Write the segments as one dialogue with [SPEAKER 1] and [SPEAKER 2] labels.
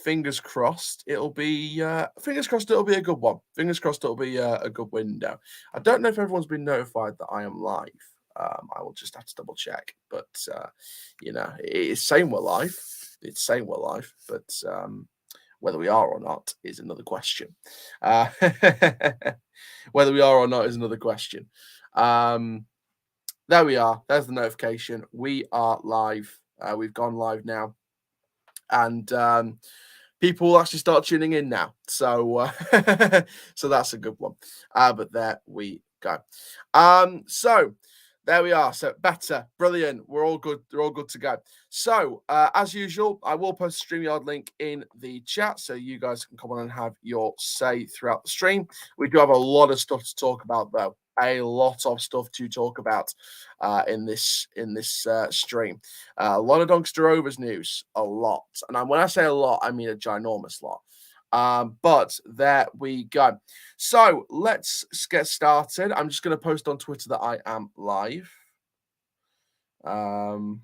[SPEAKER 1] Fingers crossed it'll be a good one. Fingers crossed it'll be a good window. I don't know if everyone's been notified that I am live. I will just have to double check, but it's saying we're live. It's saying we're live, but whether we are or not is another question. Whether we are or not is another question. There we are. There's the notification. We are live. We've gone live now. And people will actually start tuning in now. So so that's a good one. But there we go. So there we are. So better, brilliant. We're all good. They're all good to go. So as usual, I will post a StreamYard link in the chat so you guys can come on and have your say throughout the stream. We do have a lot of stuff to talk about, though. A lot of stuff to talk about in this stream. A lot of Doncaster Rovers news, a lot. And when I say a lot, I mean a ginormous lot. But there we go. So let's get started. I'm just going to post on Twitter that I am live. All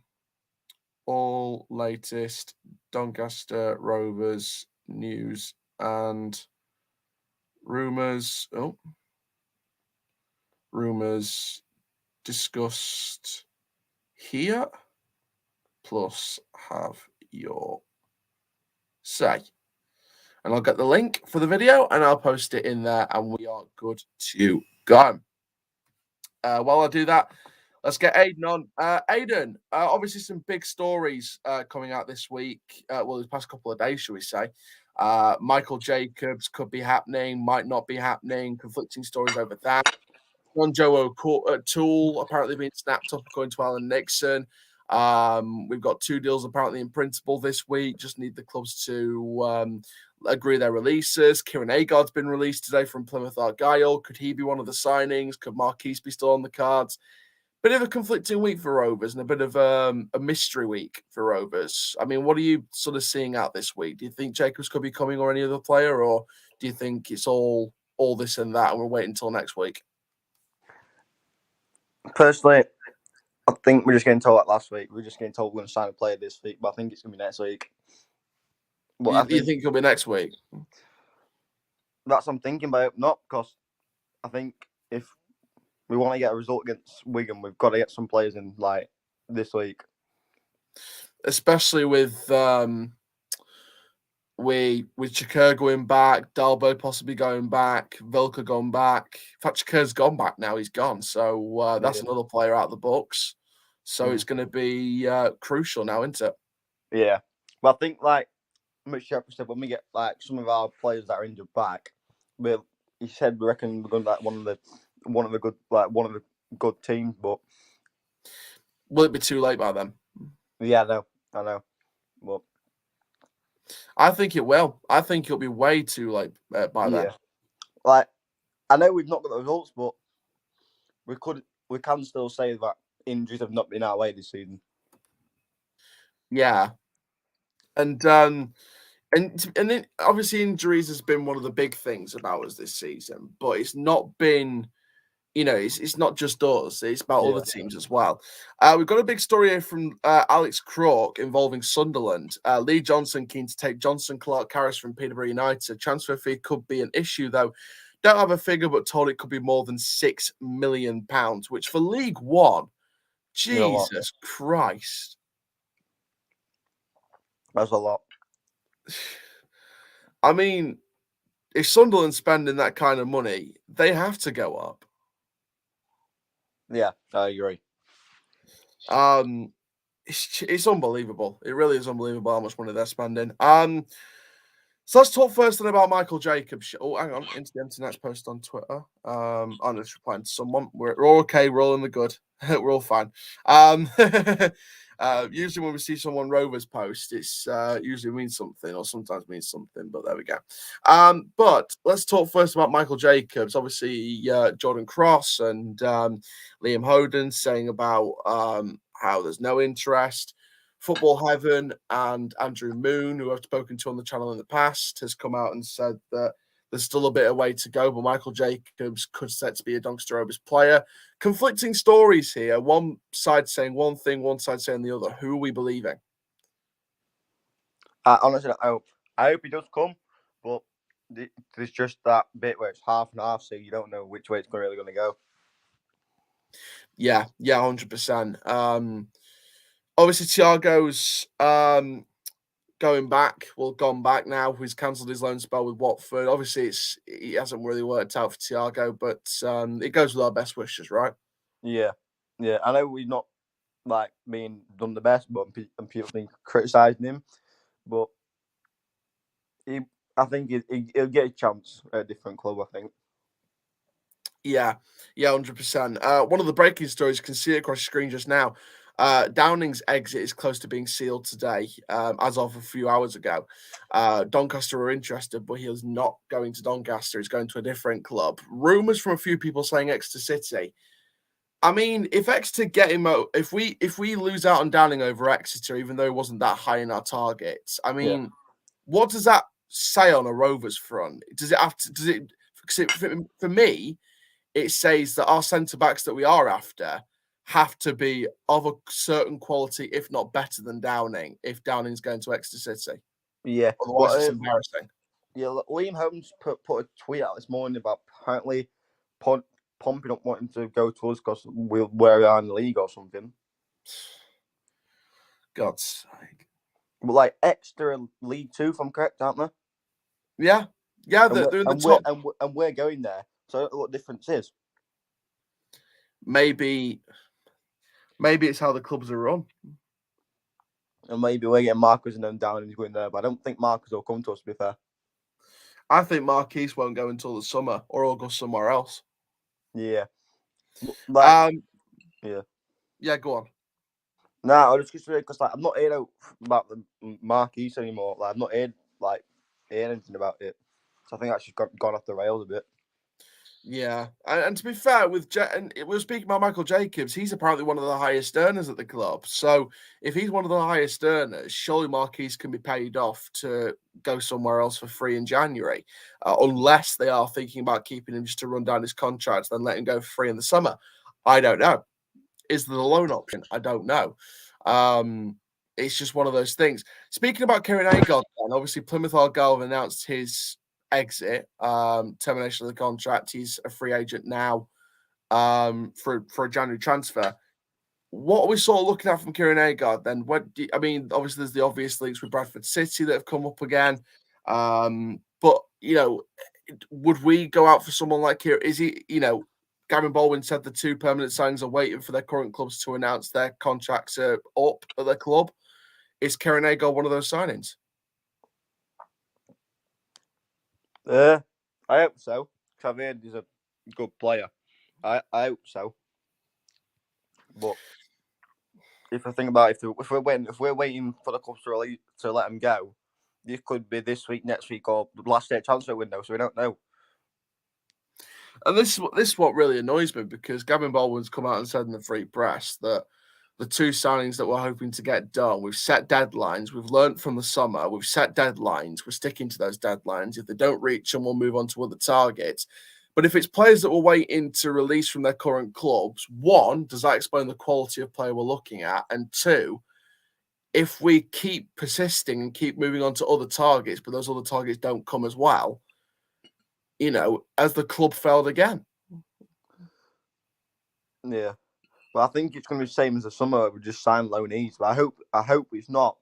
[SPEAKER 1] latest Doncaster Rovers news and rumors. Rumors discussed here. Plus have your say. And I'll get the link for the video and I'll post it in there and we are good to go. While I do that, let's get Aidan on. Aidan, obviously some big stories coming out this week. Well, the past couple of days, shall we say. Michael Jacobs could be happening, might not be happening. Conflicting stories over that. Joe O'Toole apparently being snapped up according to Alan Nixon. We've got 2 deals apparently in principle this week. Just need the clubs to agree their releases. Kieran Agard's been released today from Plymouth Argyle. Could he be one of the signings? Could Marquise be still on the cards? Bit of a conflicting week for Rovers and a bit of a mystery week for Rovers. I mean, what are you sort of seeing out this week? Do you think Jacobs could be coming or any other player, or do you think it's all this and that and we'll wait until next week?
[SPEAKER 2] Personally, I think we're just getting told like last week. We're just getting told we're going to sign a player this week, but I think it's going to be next week.
[SPEAKER 1] But you think it'll be next week?
[SPEAKER 2] That's what I'm thinking about. Not because I think if we want to get a result against Wigan, we've got to get some players in like this week.
[SPEAKER 1] Especially with Shakur going back, Dalbo possibly going back, Vilka going back. In fact, Shakur's gone back now. He's gone. So that's another player out of the books. So it's going to be crucial now, isn't it?
[SPEAKER 2] Yeah. Well, I think like Mitch Shepherd said, when we get like some of our players that are injured back, he said we reckon we're going to like one of the good teams, but
[SPEAKER 1] will it be too late by then?
[SPEAKER 2] Yeah, I know. Well,
[SPEAKER 1] I think it will. I think it'll be way too late by then.
[SPEAKER 2] Like, I know we've not got the results, but we can still say that injuries have not been our way this season.
[SPEAKER 1] Yeah, and then obviously injuries has been one of the big things about us this season, but it's not been. It's not just us. It's about other teams as well. We've got a big story here from Alex Crook involving Sunderland. Lee Johnson keen to take Johnson Clark Harris from Peterborough United. Transfer fee could be an issue, though. Don't have a figure, but told it could be more than £6 million, which for League One, Jesus Christ.
[SPEAKER 2] That's a lot.
[SPEAKER 1] I mean, if Sunderland's spending that kind of money, they have to go up.
[SPEAKER 2] Yeah, I agree.
[SPEAKER 1] It's unbelievable. It really is unbelievable how much money they're spending. So let's talk first then about Michael Jacobs. Oh, hang on. Into the internet's post on Twitter. I'm just replying to someone. We're all okay. We're all in the good. We're all fine. Usually when we see someone Rovers post, it's usually means something or sometimes means something, but there we go. But let's talk first about Michael Jacobs. Obviously, Jordan Cross and Liam Hoden saying about how there's no interest. Football Heaven and Andrew Moon, who I've spoken to on the channel in the past, has come out and said that there's still a bit of way to go, but Michael Jacobs could set to be a Doncaster Rovers player. Conflicting stories here. One side saying one thing, one side saying the other. Who are we believing?
[SPEAKER 2] Honestly, I hope he does come, but there's just that bit where it's half and half, so you don't know which way it's really going to go.
[SPEAKER 1] Yeah, 100%. Obviously, Thiago's going back. Well, gone back now. He's cancelled his loan spell with Watford. Obviously, it hasn't really worked out for Thiago, but it goes with our best wishes, right?
[SPEAKER 2] Yeah. I know we've not like being done the best, but and people been criticising him, but I think he'll get a chance at a different club. I think.
[SPEAKER 1] Yeah, 100%. One of the breaking stories, you can see it across your screen just now. Downing's exit is close to being sealed today, as of a few hours ago. Doncaster are interested, but he is not going to Doncaster. He's going to a different club. Rumours from a few people saying Exeter City. I mean, if Exeter get him out, if we lose out on Downing over Exeter, even though he wasn't that high in our targets, I mean, what does that say on a Rovers front? Does it have to? Does it? For me, it says that our centre backs that we are after have to be of a certain quality, if not better than Downing, if Downing's going to Exeter City.
[SPEAKER 2] Yeah,
[SPEAKER 1] Otherwise, it's embarrassing.
[SPEAKER 2] Yeah, Liam Holmes put a tweet out this morning about apparently pumping up wanting to go to us because we're where we are in the league or something.
[SPEAKER 1] God's sake.
[SPEAKER 2] We're like extra League 2, if I'm correct, aren't they?
[SPEAKER 1] Yeah, they're in the top.
[SPEAKER 2] And we're going there. So I don't know what the difference is.
[SPEAKER 1] Maybe it's how the clubs are run.
[SPEAKER 2] And maybe we're getting Marcus and then down and he's going there. But I don't think Marcus will come to us, to be fair.
[SPEAKER 1] I think Marquise won't go until the summer, or he'll go somewhere else.
[SPEAKER 2] Yeah.
[SPEAKER 1] Yeah, go on.
[SPEAKER 2] No, I was just because I'm not hearing about the Marquise anymore. Like, I've not heard anything about it. So I think that's just gone off the rails a bit.
[SPEAKER 1] Yeah, and to be fair, and we were speaking about Michael Jacobs, he's apparently one of the highest earners at the club. So if he's one of the highest earners, surely Marquise can be paid off to go somewhere else for free in January, unless they are thinking about keeping him just to run down his contract, then let him go for free in the summer. I don't know. Is there the loan option? I don't know. It's just one of those things. Speaking about Kieran Agard, obviously Plymouth Argyle have announced his exit, termination of the contract. He's a free agent now for a January transfer. What are we sort of looking at from Kieran Agard then? Obviously there's the obvious links with Bradford City that have come up again. But would we go out for someone like Kieran? Is he, Gavin Baldwin said the two permanent signings are waiting for their current clubs to announce their contracts are up at their club. Is Kieran Agard one of those signings?
[SPEAKER 2] I hope so. Because I've heard he's a good player. I hope so. But if I think about if we're waiting for the clubs to let him go, this could be this week, next week, or the last day transfer window. So we don't know.
[SPEAKER 1] And this is what really annoys me, because Gavin Baldwin's come out and said in the Free Press that the two signings that we're hoping to get done, we've set deadlines. We've learned from the summer. We've set deadlines. We're sticking to those deadlines. If they don't reach them, we'll move on to other targets. But if it's players that we're waiting to release from their current clubs, one, does that explain the quality of player we're looking at? And two, if we keep persisting and keep moving on to other targets, but those other targets don't come as well, as the club failed again.
[SPEAKER 2] Yeah. But I think it's going to be the same as the summer. We just sign loanees. But I hope it's not.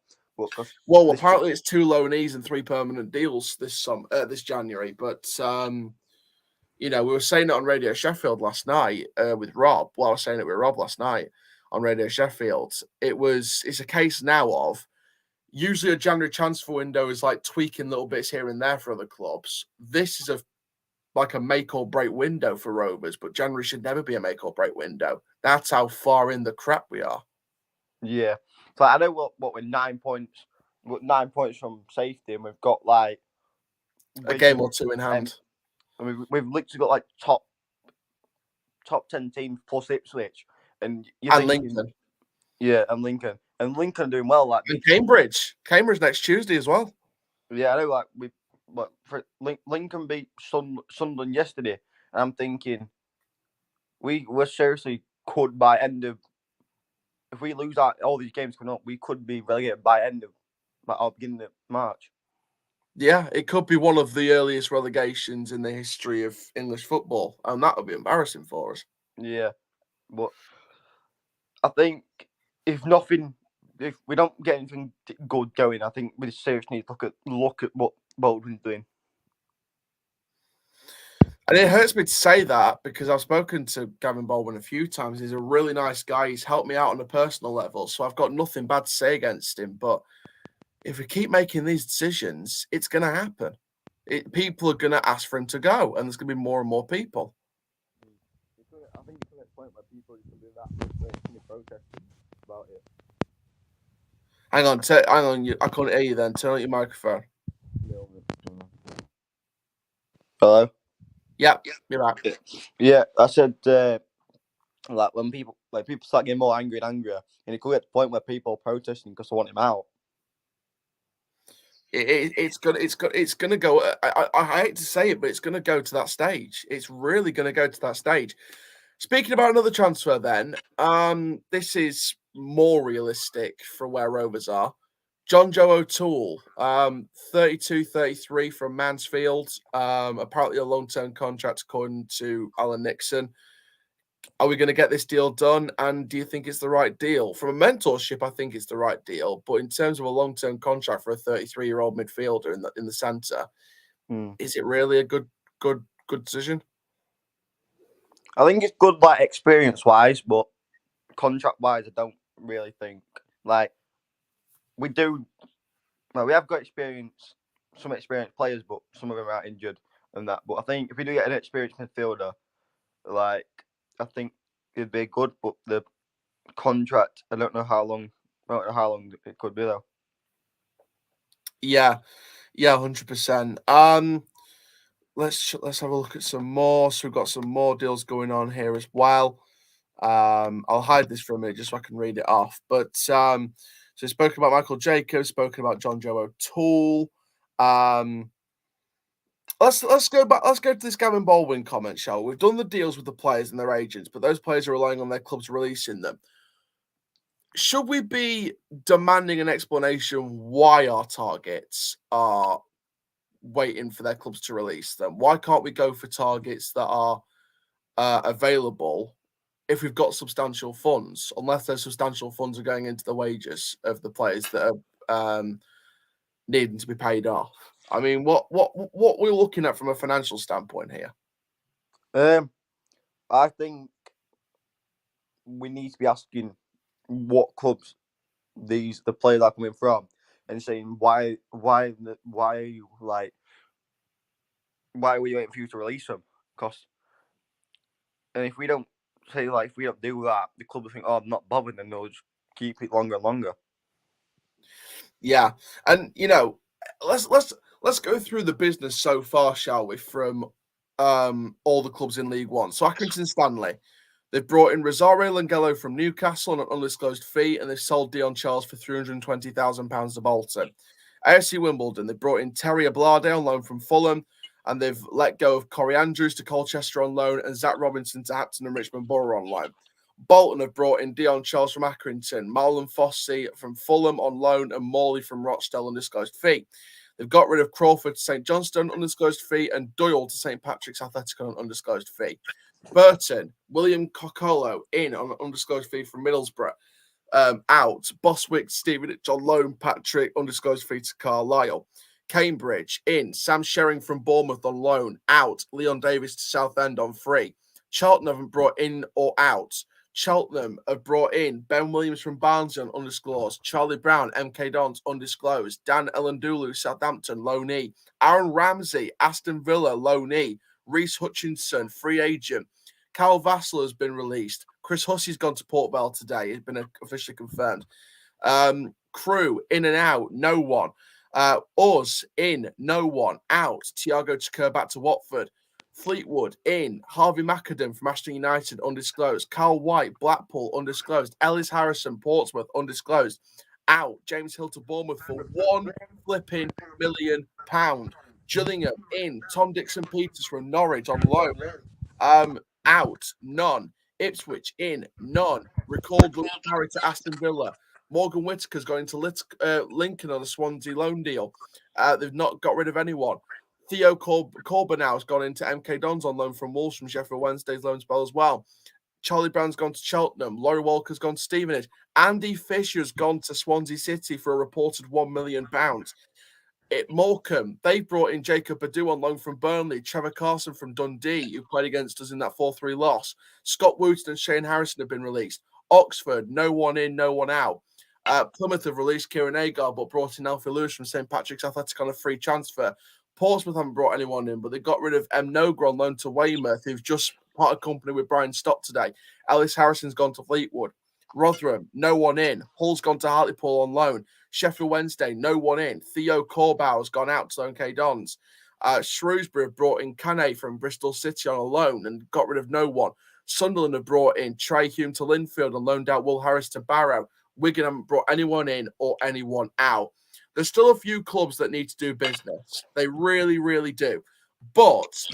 [SPEAKER 1] Well, apparently it's 2 loanees and 3 permanent deals this January. But we were saying it on Radio Sheffield last night with Rob. Well, I was saying it with Rob last night on Radio Sheffield. It's a case now of usually a January transfer window is like tweaking little bits here and there for other clubs. This is like a make or break window for Rovers, but January should never be a make or break window. That's how far in the crap we are.
[SPEAKER 2] Yeah. So I know what we're 9 points. We're 9 points from safety, and we've got like
[SPEAKER 1] a game or two in hand.
[SPEAKER 2] And we've literally got like top 10 teams plus Ipswich, and
[SPEAKER 1] Lincoln.
[SPEAKER 2] Yeah, and Lincoln. And Lincoln are doing well.
[SPEAKER 1] And Cambridge next Tuesday as well.
[SPEAKER 2] Yeah, I know. Lincoln beat Sunderland yesterday, and I'm thinking we seriously could by end of, if we lose all these games coming up, we could be relegated by end of or beginning of March.
[SPEAKER 1] Yeah, it could be one of the earliest relegations in the history of English football, and that would be embarrassing for us.
[SPEAKER 2] Yeah, but I think if we don't get anything good going, I think we seriously need to look at what Bolton's doing.
[SPEAKER 1] And it hurts me to say that because I've spoken to Gavin Baldwin a few times. He's a really nice guy. He's helped me out on a personal level, so I've got nothing bad to say against him. But if we keep making these decisions, it's going to happen. People are going to ask for him to go, and there's going to be more and more people.
[SPEAKER 2] I think it's at a point where people are doing that protesting about it.
[SPEAKER 1] Hang on. I couldn't hear you then. Turn on your microphone.
[SPEAKER 2] Hello?
[SPEAKER 1] Yeah, you're back.
[SPEAKER 2] Yeah, I said like when people start getting more angry and angrier, and it could get to the point where people are protesting because they want him out.
[SPEAKER 1] It's gonna go. I hate to say it, but it's gonna go to that stage. It's really gonna go to that stage. Speaking about another transfer, then, this is more realistic for where Rovers are. John Joe O'Toole, 32, 33 from Mansfield. Apparently a long-term contract according to Alan Nixon. Are we going to get this deal done? And do you think it's the right deal? From a mentorship, I think it's the right deal. But in terms of a long-term contract for a 33-year-old midfielder in the centre, is it really a good decision?
[SPEAKER 2] I think it's good, like experience-wise, but contract-wise, I don't really think. Like we do, well, we have got experience, some experienced players, but some of them are injured and that. But I think if we do get an experienced midfielder, like I think it'd be good. But the contract, I don't know how long it could be though.
[SPEAKER 1] Yeah, 100%. Let's have a look at some more. So we've got some more deals going on here as well. I'll hide this for a minute just so I can read it off. But so spoken about Michael Jacobs, spoken about John Joe O'Toole. Let's go back. Let's go to this Gavin Baldwin comment, shall we? We've done the deals with the players and their agents, but those players are relying on their clubs releasing them. Should we be demanding an explanation why our targets are waiting for their clubs to release them? Why can't we go for targets that are available if we've got substantial funds? Unless those substantial funds are going into the wages of the players that are needing to be paid off. I mean, what we're looking at from a financial standpoint here?
[SPEAKER 2] I think we need to be asking what clubs the players are coming from, and saying why are you why are we waiting for you to release them? Because, and if we don't if we don't do that, the club will think, oh, I'm not bothered, and they'll just keep it longer and longer.
[SPEAKER 1] Yeah, and let's go through the business so far, shall we? From all the clubs in League One. So Accrington Stanley, they've brought in Rosario Langello from Newcastle on an undisclosed fee, and they've sold Dion Charles for £320,000 to Bolton. AFC Wimbledon, they brought in Terry Ablade on loan from Fulham, and they've let go of Corey Andrews to Colchester on loan and Zach Robinson to Hampton and Richmond Borough on loan. Bolton have brought in Dion Charles from Accrington, Marlon Fossey from Fulham on loan, and Morley from Rochdale undisclosed fee. They've got rid of Crawford to St Johnstone undisclosed fee and Doyle to St Patrick's Athletic on undisclosed fee. Burton, William Coccolo in on an undisclosed fee from Middlesbrough. Out. Boswick, Stevenage on loan, Patrick, undisclosed fee to Carlisle. Cambridge, in. Sam Shering from Bournemouth on loan, out. Leon Davis to Southend on free. Charlton haven't brought in or out. Cheltenham have brought in Ben Williams from Barnsley on undisclosed. Charlie Brown, MK Dons, undisclosed. Dan Elendulu, Southampton, loanee. Aaron Ramsey, Aston Villa, loanee. Reece Hutchinson, free agent. Cal Vassell has been released. Chris Hussey's gone to Port Vale today. It's been officially confirmed. Crew, in and out, no one. Us, in, no one. Out. Thiago Chakir back to Watford. Fleetwood, in. Harvey McAdam from Ashton United, undisclosed. Carl White, Blackpool, undisclosed. Ellis Harrison, Portsmouth, undisclosed. Out. James Hill to Bournemouth for £1 million. Gillingham, in. Tom Dixon Peters from Norwich on loan. Out. None. Ipswich, in. None. Recalled Luke Parry to Aston Villa. Morgan Whittaker's going to Lincoln on a Swansea loan deal. They've not got rid of anyone. Theo Corbin now has gone into MK Dons on loan from Wolves from Sheffield Wednesday's loan spell as well. Charlie Brown's gone to Cheltenham. Laurie Walker's gone to Stevenage. Andy Fisher's gone to Swansea City for a reported £1 million. Morecambe, they brought in Jacob Badu on loan from Burnley, Trevor Carson from Dundee, who played against us in that 4-3 loss. Scott Wooten and Shane Harrison have been released. Oxford, no one in, no one out. Plymouth have released Kieran Agard, but brought in Alfie Lewis from St. Patrick's Athletic on a free transfer. Portsmouth haven't brought anyone in, but they got rid of M. Nogra on loan to Weymouth, who's just parted company with Brian Stott today. Ellis Harrison's gone to Fleetwood. Rotherham, no one in. Hull's gone to Hartlepool on loan. Sheffield Wednesday, no one in. Theo Corbau's gone out to MK Dons. Shrewsbury have brought in Kane from Bristol City on a loan and got rid of no one. Sunderland have brought in Trey Hume to Linfield and loaned out Will Harris to Barrow. Wigan haven't brought anyone in or anyone out. There's still a few clubs that need to do business. They really, really do. But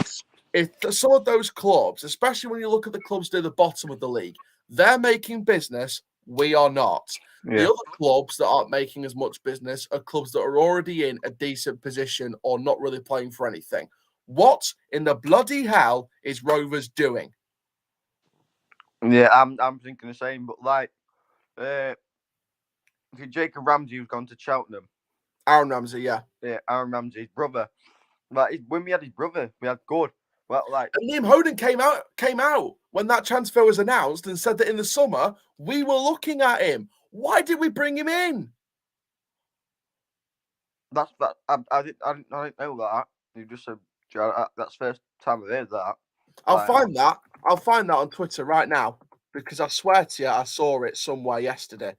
[SPEAKER 1] if some of those clubs, especially when you look at the clubs near the bottom of the league, they're making business, we are not.
[SPEAKER 2] Yeah.
[SPEAKER 1] The other clubs that aren't making as much business are clubs that are already in a decent position or not really playing for anything. What in the bloody hell is Rovers doing?
[SPEAKER 2] Yeah, I'm thinking the same, but like, Jacob Ramsey who's gone to Cheltenham.
[SPEAKER 1] Aaron Ramsey, yeah.
[SPEAKER 2] Yeah, Aaron Ramsey's brother. Like, when we had his brother, we had good. Well, like,
[SPEAKER 1] and Liam Hoden came out when that transfer was announced and said that in the summer we were looking at him. Why did we bring him in?
[SPEAKER 2] That's that. I didn't know that. You just said that's the first time I've heard that.
[SPEAKER 1] I'll find that on Twitter right now because I swear to you, I saw it somewhere yesterday.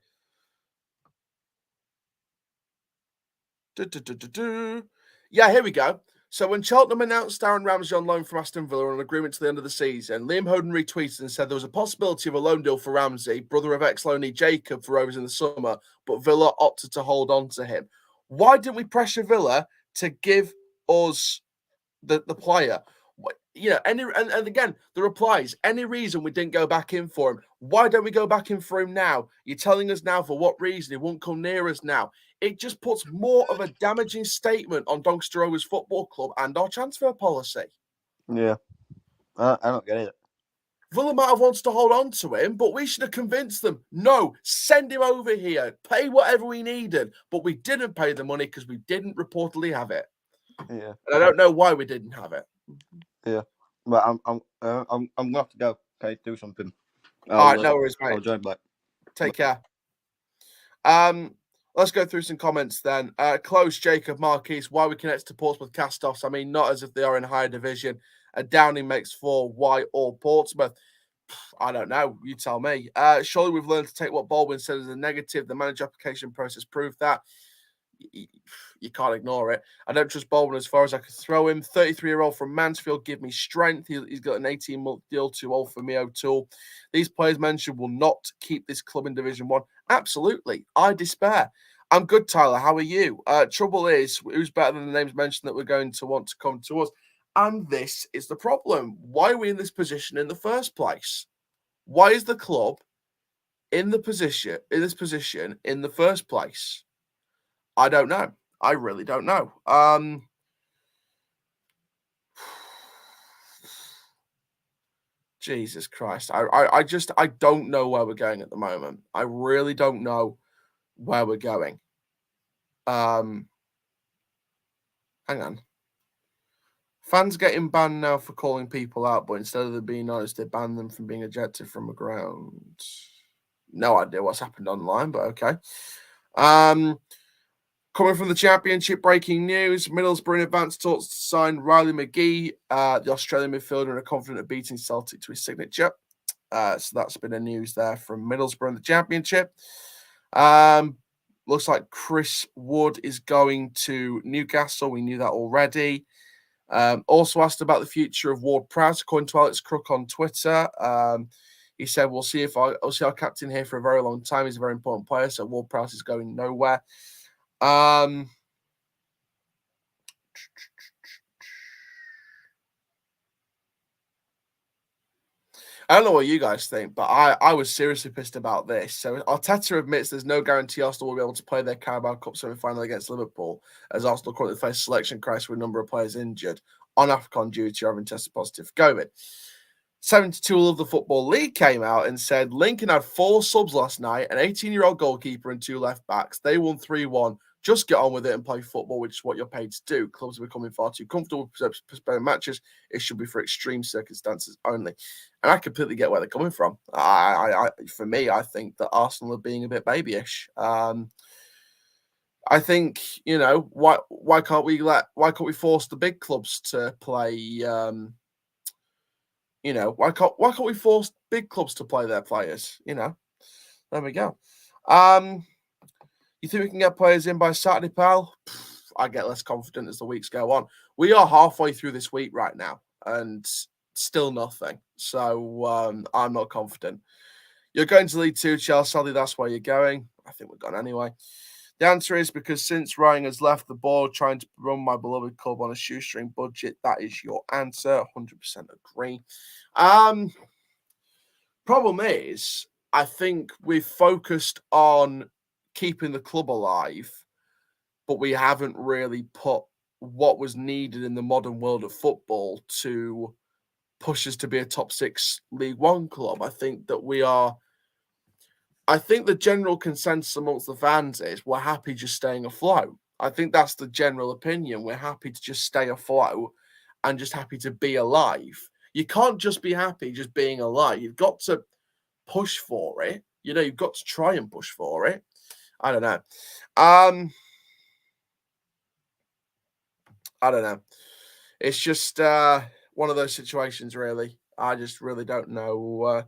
[SPEAKER 1] Yeah, here we go. So when Cheltenham announced Aaron Ramsey on loan from Aston Villa on an agreement to the end of the season, Liam Hoden retweeted and said there was a possibility of a loan deal for Ramsey, brother of ex-loanee Jacob, for Rovers in the summer, but Villa opted to hold on to him. Why didn't we pressure Villa to give us the player? You know, and again, the replies, any reason we didn't go back in for him? Why don't we go back in for him now? You're telling us now for what reason? He won't come near us now. It just puts more of a damaging statement on Doncaster Rovers Football Club and our transfer policy.
[SPEAKER 2] Yeah, I don't get it.
[SPEAKER 1] Villa might have wanted to hold on to him, but we should have convinced them, no, send him over here, pay whatever we needed. But we didn't pay the money because we didn't reportedly have it.
[SPEAKER 2] Yeah,
[SPEAKER 1] and I don't know why we didn't have it.
[SPEAKER 2] Yeah, but I'm gonna have to go. Okay, do something.
[SPEAKER 1] All right, no worries, mate.
[SPEAKER 2] I'll join back.
[SPEAKER 1] Take care. Let's go through some comments then. Close, Jacob Marquise. Why we connect to Portsmouth cast-offs? I mean, not as if they are in higher division. Downing makes 4. Why all Portsmouth? I don't know. You tell me. Surely we've learned to take what Baldwin said as a negative. The manager application process proved that. You can't ignore it. I don't trust Baldwin as far as I could throw him. 33-year-old from Mansfield, give me strength. He's got an 18-month deal, too old for me, O'Toole. These players mentioned will not keep this club in Division 1. Absolutely. I despair. I'm good, Tyler. How are you? Trouble is, who's better than the names mentioned that we're going to want to come to us? And this is the problem. Why are we in this position in the first place? Why is the club in this position in the first place? I don't know. I really don't know. Jesus Christ. I don't know where we're going at the moment. I really don't know where we're going. Hang on. Fans getting banned now for calling people out, but instead of them being honest, they ban them from being ejected from the ground. No idea what's happened online, but okay. Coming from the Championship, breaking news. Middlesbrough in advance talks to sign Riley McGee, the Australian midfielder, and are confident of beating Celtic to his signature. So that's been a news there from Middlesbrough in the Championship. Looks like Chris Wood is going to Newcastle. We knew that already. Also asked about the future of Ward-Prowse, according to Alex Crook on Twitter. He said, we'll see our captain here for a very long time. He's a very important player, so Ward-Prowse is going nowhere. I don't know what you guys think, but I was seriously pissed about this. So Arteta admits there's no guarantee Arsenal will be able to play their Carabao Cup semi-final against Liverpool, as Arsenal currently face a selection crisis with a number of players injured on AFCON duty or having tested positive for COVID. 72 of the Football League came out and said Lincoln had 4 subs last night, an 18-year-old goalkeeper and 2 left backs. They won 3-1. Just get on with it and play football, which is what you're paid to do. Clubs are becoming far too comfortable with postponing matches. It should be for extreme circumstances only. And I completely get where they're coming from. For me, I think that Arsenal are being a bit babyish. I think, why can't we force the big clubs to play? Why can't we force big clubs to play their players? There we go. You think we can get players in by Saturday, pal? I get less confident as the weeks go on. We are halfway through this week right now, and still nothing. So I'm not confident. You're going to League 2, Chelsea. Sadly, that's where you're going. I think we're gone anyway. The answer is because since Ryan has left the board trying to run my beloved club on a shoestring budget, that is your answer. 100% agree. Problem is, I think we've focused on keeping the club alive, but we haven't really put what was needed in the modern world of football to push us to be a top 6 League One club. I think the general consensus amongst the fans is we're happy just staying afloat. I think that's the general opinion. We're happy to just stay afloat and just happy to be alive. You can't just be happy just being alive. You've got to push for it. You've got to try and push for it. I don't know. I don't know. It's just one of those situations, really. I just really don't know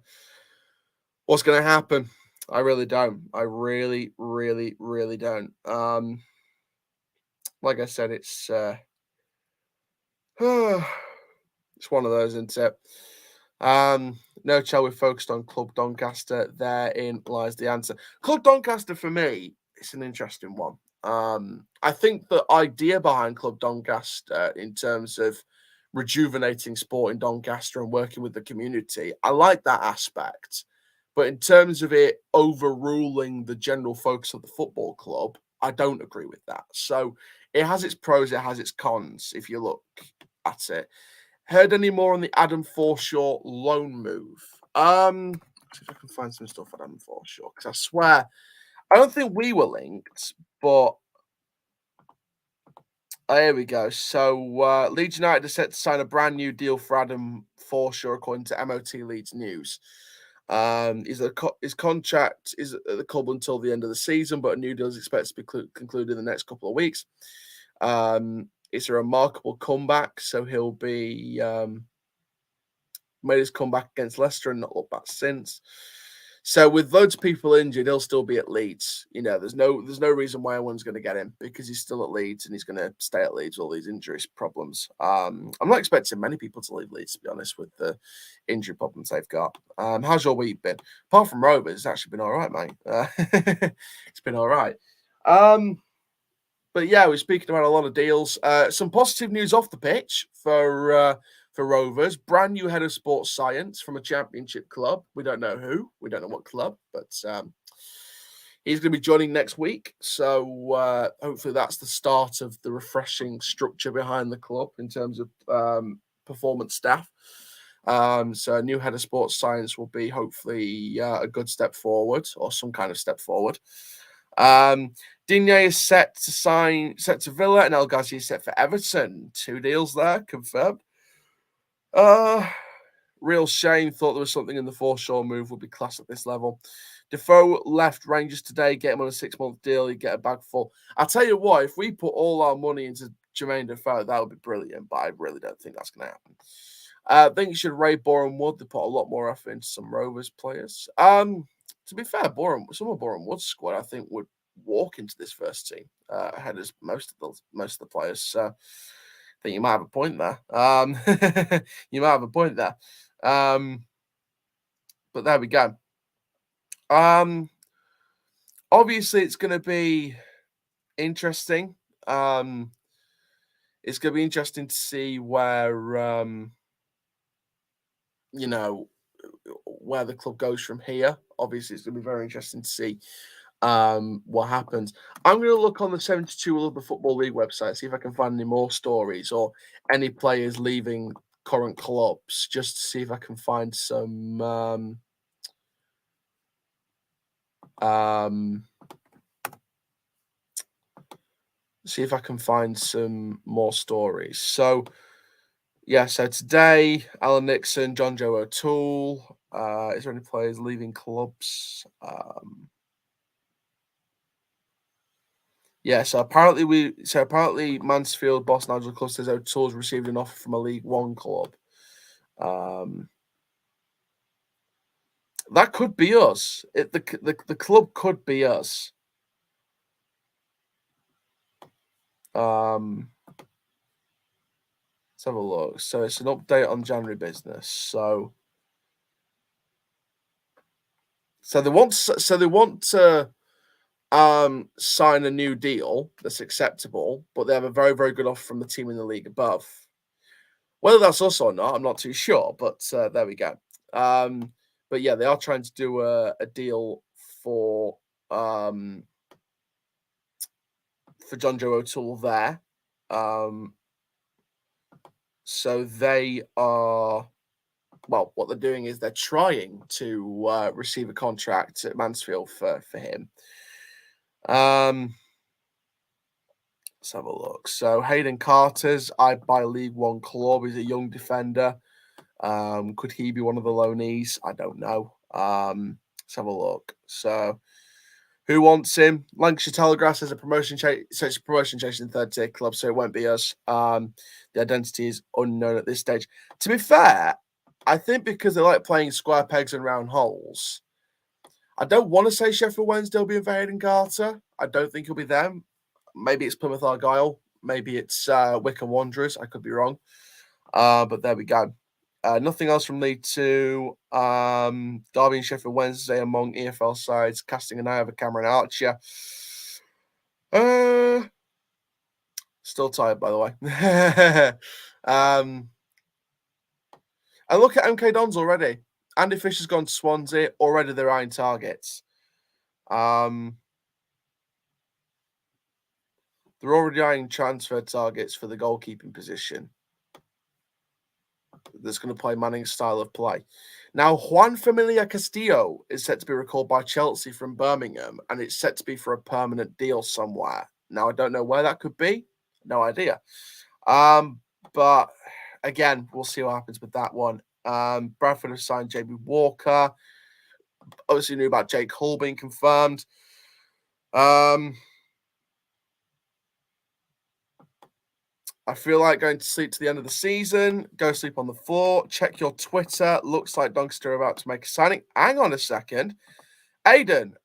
[SPEAKER 1] what's going to happen. I really don't. I really, really, really don't. Like I said, it's it's one of those, isn't it? No, Chel, we're focused on Club Doncaster. Therein lies the answer. Club Doncaster, for me, it's an interesting one. I think the idea behind Club Doncaster in terms of rejuvenating sport in Doncaster and working with the community, I like that aspect. But in terms of it overruling the general focus of the football club, I don't agree with that. So it has its pros, it has its cons, if you look at it. Heard any more on the Adam Forshaw loan move? See if I can find some stuff on Adam Forshaw, because I swear, I don't think we were linked, but here we go. So Leeds United are set to sign a brand new deal for Adam Forshaw, according to MOT Leeds News. His contract is at the club until the end of the season, but a new deal is expected to be concluded in the next couple of weeks. It's a remarkable comeback, so he'll be made his comeback against Leicester and not looked back since. So with loads of people injured, he'll still be at Leeds. There's no reason why anyone's going to get him because he's still at Leeds and he's going to stay at Leeds with all these injuries problems. I'm not expecting many people to leave Leeds, to be honest, with the injury problems they've got. How's your week been? Apart from Rovers, it's actually been all right, mate. It's been all right. But yeah, we're speaking about a lot of deals. Some positive news off the pitch for Rovers. Brand new head of sports science from a championship club. We don't know who. We don't know what club, but he's going to be joining next week. So hopefully that's the start of the refreshing structure behind the club in terms of performance staff. So a new head of sports science will be hopefully a good step forward or some kind of step forward. Digne is set to Villa, and El Ghazi is set for Everton. 2 deals there, confirmed. Real shame. Thought there was something in the Forshaw move would be class at this level. Defoe left Rangers today. Get him on a 6-month deal. You get a bag full. I'll tell you what, if we put all our money into Jermaine Defoe, that would be brilliant, but I really don't think that's going to happen. I think you should rate Boreham Wood. They put a lot more effort into some Rovers players. To be fair, some of Boreham Wood's squad, I think, would walk into this first team ahead of most of the players. So I think you might have a point there. You might have a point there. But there we go. Obviously, it's going to be interesting. It's going to be interesting to see where where the club goes from here. Obviously, it's going to be very interesting to see what happens. I'm going to look on the 72 All of the Football League website, see if I can find any more stories or any players leaving current clubs, just to see if I can find some see if I can find some more stories. So so today, Alan Nixon, John Joe O'Toole. Is there any players leaving clubs? So apparently Mansfield, Boss Nigel Club says O'Toole's received an offer from a League One club. That could be us. The club could be us. Let's have a look. So it's an update on January business. So they want to sign a new deal that's acceptable, but they have a very, very good offer from the team in the league above. Whether that's us or not, I'm not too sure, but there we go. But yeah, they are trying to do a deal for John Joe O'Toole there. So they are, what they're doing is they're trying to receive a contract at Mansfield for him. Let's have a look. So Hayden Carter's eyed by League One club. He's a young defender. Could he be one of the loanees? I don't know. Let's have a look. So who wants him? Lancashire Telegraph says a promotion chasing third tier club, so it won't be us. The identity is unknown at this stage. To be fair, I think because they like playing square pegs and round holes, I don't want to say Sheffield Wednesday will be in for Hayden Carter. I don't think he'll be them. Maybe it's Plymouth Argyle. Maybe it's Wycombe Wanderers. I could be wrong. But there we go. Nothing else from League Two. Derby and Sheffield Wednesday among EFL sides, casting an eye over Cameron Archer. Still tired, by the way. And look at MK Dons already. Andy Fisher's gone to Swansea. Already they're eyeing targets. They're already eyeing transfer targets for the goalkeeping position. That's going to play Manning's style of play. Now, Juan Familia Castillo is set to be recalled by Chelsea from Birmingham, and it's set to be for a permanent deal somewhere. Now, I don't know where that could be. No idea. But again, we'll see what happens with that one. Bradford have signed JB Walker. Obviously knew about Jake Hull being confirmed. I feel like going to sleep to the end of the season. Go sleep on the floor. Check your Twitter. Looks like Doncaster are about to make a signing. Hang on a second. Aidan,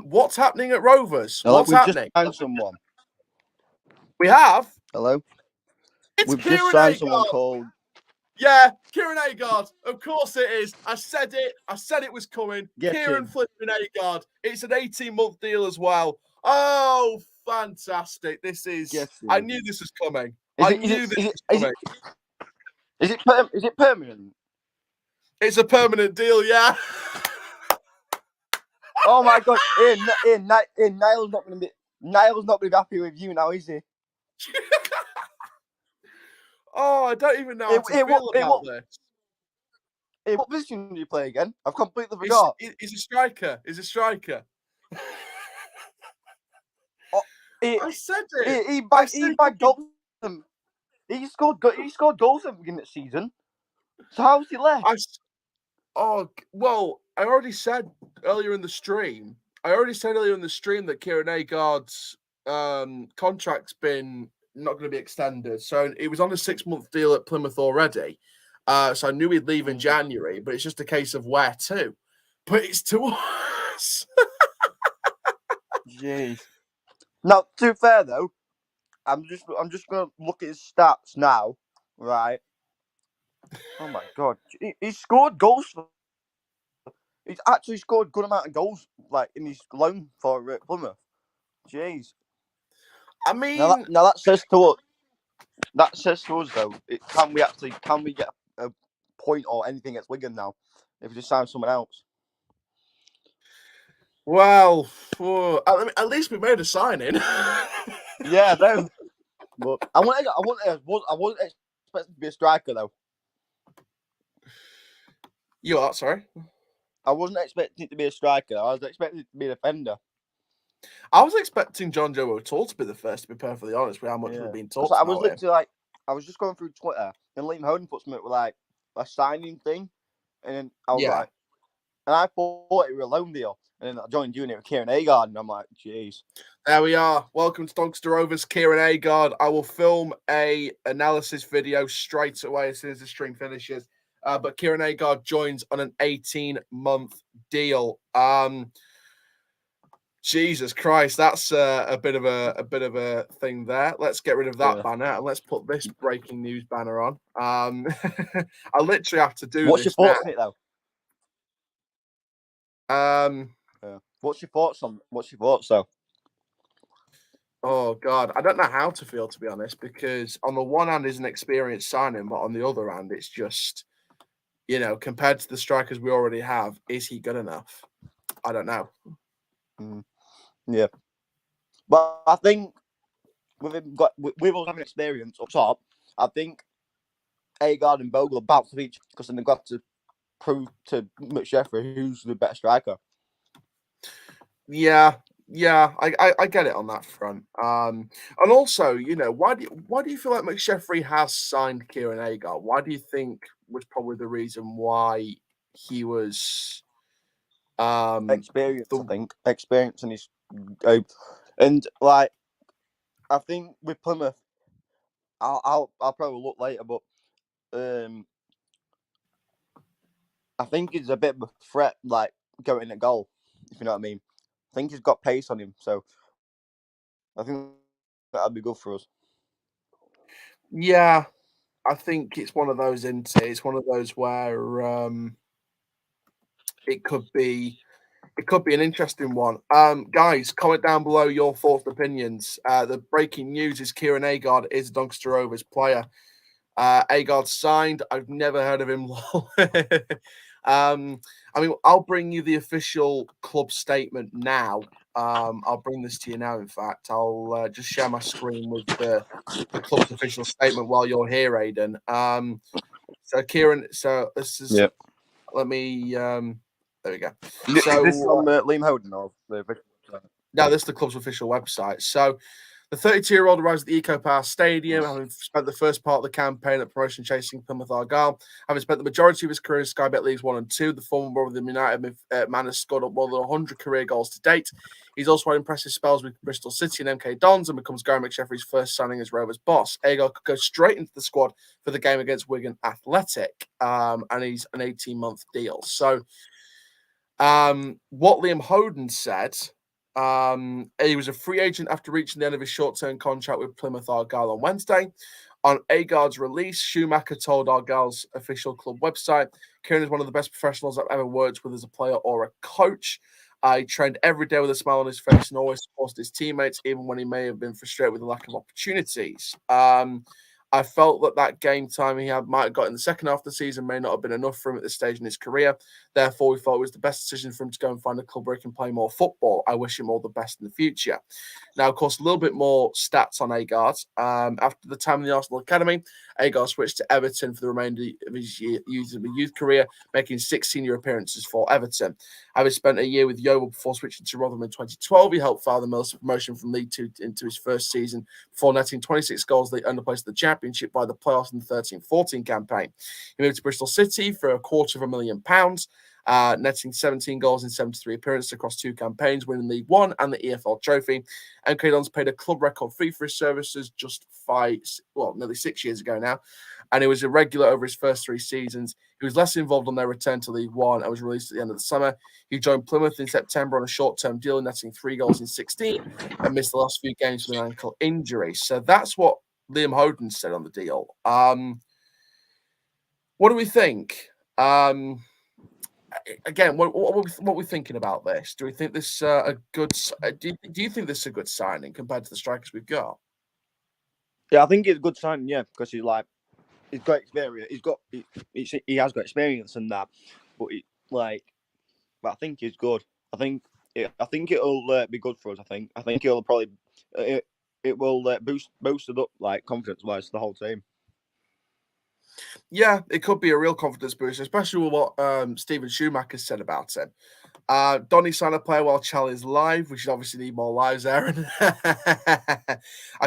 [SPEAKER 1] what's happening at Rovers?
[SPEAKER 2] Hello,
[SPEAKER 1] what's
[SPEAKER 2] we've
[SPEAKER 1] happening?
[SPEAKER 2] Just signed someone.
[SPEAKER 1] We have?
[SPEAKER 2] Hello?
[SPEAKER 1] It's
[SPEAKER 2] We've
[SPEAKER 1] Kieran
[SPEAKER 2] just signed
[SPEAKER 1] Agard.
[SPEAKER 2] someone called...
[SPEAKER 1] Yeah, Kieran Agard. Of course it is. I said it. I said it was coming.
[SPEAKER 2] Get
[SPEAKER 1] Kieran
[SPEAKER 2] him.
[SPEAKER 1] flipping Agard. It's an 18-month deal as well. Oh, fantastic. This is... I knew this was coming.
[SPEAKER 2] Is it permanent?
[SPEAKER 1] It's a permanent deal, yeah.
[SPEAKER 2] Oh my God! Niall's not going to be happy with you now, is he?
[SPEAKER 1] Oh, I don't even know how to feel about this.
[SPEAKER 2] What position do you play again? I've completely forgot.
[SPEAKER 1] He's a striker. He's a striker. I said it.
[SPEAKER 2] He bagged goals. He scored goals at the beginning of the season. So how's he left?
[SPEAKER 1] I already said earlier in the stream. That Kieran Agard's contract's been not going to be extended. So he was on a 6-month deal at Plymouth already. So I knew he'd leave in January, but it's just a case of where to. But it's to us.
[SPEAKER 2] Jeez. Now, to be fair though, I'm just gonna look at his stats now, right? Oh my God, he scored goals. He's actually scored a good amount of goals, like in his loan for Plymouth. Jeez.
[SPEAKER 1] I mean,
[SPEAKER 2] now that says to us. That says to us though, can we get a point or anything against Wigan now? if he just signed someone else.
[SPEAKER 1] Well, at least we made a signing.
[SPEAKER 2] Yeah, no. But I wasn't expecting to be a striker though.
[SPEAKER 1] You are, sorry?
[SPEAKER 2] I wasn't expecting it to be a striker. I was expecting it to be a defender.
[SPEAKER 1] I was expecting John Joe O'Toole to be the first, to be perfectly honest, with how much we've been talked
[SPEAKER 2] I
[SPEAKER 1] about
[SPEAKER 2] was
[SPEAKER 1] him.
[SPEAKER 2] literally like, I was just going through Twitter, and Liam Hoden put something with like a signing thing, and then I was like, and I thought it was a loan deal, and then I joined you and it was Kieran Agard, and I'm like, jeez.
[SPEAKER 1] There we are. Welcome to Doncaster Rovers, Kieran Agard. I will film a analysis video straight away as soon as the stream finishes. But Kieran Agard joins on an 18-month deal. Jesus Christ, that's a bit of a thing there. Let's get rid of that banner and let's put this breaking news banner on. I literally have to do
[SPEAKER 2] What's
[SPEAKER 1] this.
[SPEAKER 2] What's your thoughts on it
[SPEAKER 1] though?
[SPEAKER 2] What's your thoughts though?
[SPEAKER 1] Oh God, I don't know how to feel, to be honest, because on the one hand is an experienced signing, but on the other hand, it's just, compared to the strikers we already have, is he good enough? I don't know.
[SPEAKER 2] Yeah, but I think with us having experience up top, I think Agard and Bogle are about to each because then they've got to prove to McSheffrey who's the better striker.
[SPEAKER 1] Yeah, I get it on that front. And also, why do you feel like McSheffrey has signed Kieran Agard? Why do you think was probably the reason why he was
[SPEAKER 2] experience? I think experience and his and like I think with Plymouth, I'll probably look later, but I think he's a bit of a threat, like going at goal, if you know what I mean. I think he's got pace on him, so I think that'd be good for us.
[SPEAKER 1] Yeah, I think it's one of those. It's one of those where it could be an interesting one. Guys, comment down below your thoughts and opinions. The breaking news is Kieran Agard is a Doncaster Rovers player. Agard signed. I've never heard of him. I'll bring you the official club statement now. I'll bring this to you now. In fact, I'll just share my screen with the club's official statement while you're here, Aidan. So Kieran, this is.
[SPEAKER 2] Yep.
[SPEAKER 1] Let me. There we go.
[SPEAKER 2] So this is on Liam Hoden or the official website?
[SPEAKER 1] No, this is the club's official website. So the 32-year-old arrives at the Eco Power Stadium, having spent the first part of the campaign at promotion chasing Plymouth Argyle, having spent the majority of his career in Sky Bet Leagues 1 and 2. The former Rotherham United man has scored up more than 100 career goals to date. He's also had impressive spells with Bristol City and MK Dons and becomes Gary McSheffrey's first signing as Rovers boss. Agard could go straight into the squad for the game against Wigan Athletic, and he's an 18-month deal. So what Liam Hoden said, he was a free agent after reaching the end of his short-term contract with Plymouth Argyle on Wednesday. On Agard's release, Schumacher told Argyle's official club website, Kieran is one of the best professionals I've ever worked with as a player or a coach. He trained every day with a smile on his face and always supported his teammates, even when he may have been frustrated with the lack of opportunities. I felt that game time he might have got in the second half of the season may not have been enough for him at this stage in his career. Therefore, we thought it was the best decision for him to go and find a club where he can play more football. I wish him all the best in the future. Now, of course, a little bit more stats on Agard. After the time in the Arsenal Academy, Agard switched to Everton for the remainder of his youth career, making 6 senior appearances for Everton. Having spent a year with Yeovil before switching to Rotherham in 2012, he helped Father Mills promotion from League 2 into his first season before netting 26 goals that earned a place in the Championship by the playoffs in the 13-14 campaign. He moved to Bristol City for £250,000, netting 17 goals in 73 appearances across 2 campaigns, winning League 1 and the EFL Trophy. MK Dons paid a club record fee for his services just nearly 6 years ago now, and he was a regular over his first 3 seasons. He was less involved on their return to League 1 and was released at the end of the summer. He joined Plymouth in September on a short-term deal, netting 3 goals in 16 and missed the last few games with an ankle injury. So that's what Liam Hoden said on the deal. What do we think? Again, what are we thinking about this? Do we think this a good? Do you think this is a good signing compared to the strikers we've got?
[SPEAKER 2] Yeah, I think it's a good signing. Yeah, because he's got experience. He has got experience in that, but but I think he's good. I think it'll be good for us. I think it'll probably it will boost it up confidence wise the whole team.
[SPEAKER 1] Yeah, it could be a real confidence boost, especially with what Stephen Schumacher said about him. Donny signed a player while Charlie's live. We should obviously need more lives, Aaron. I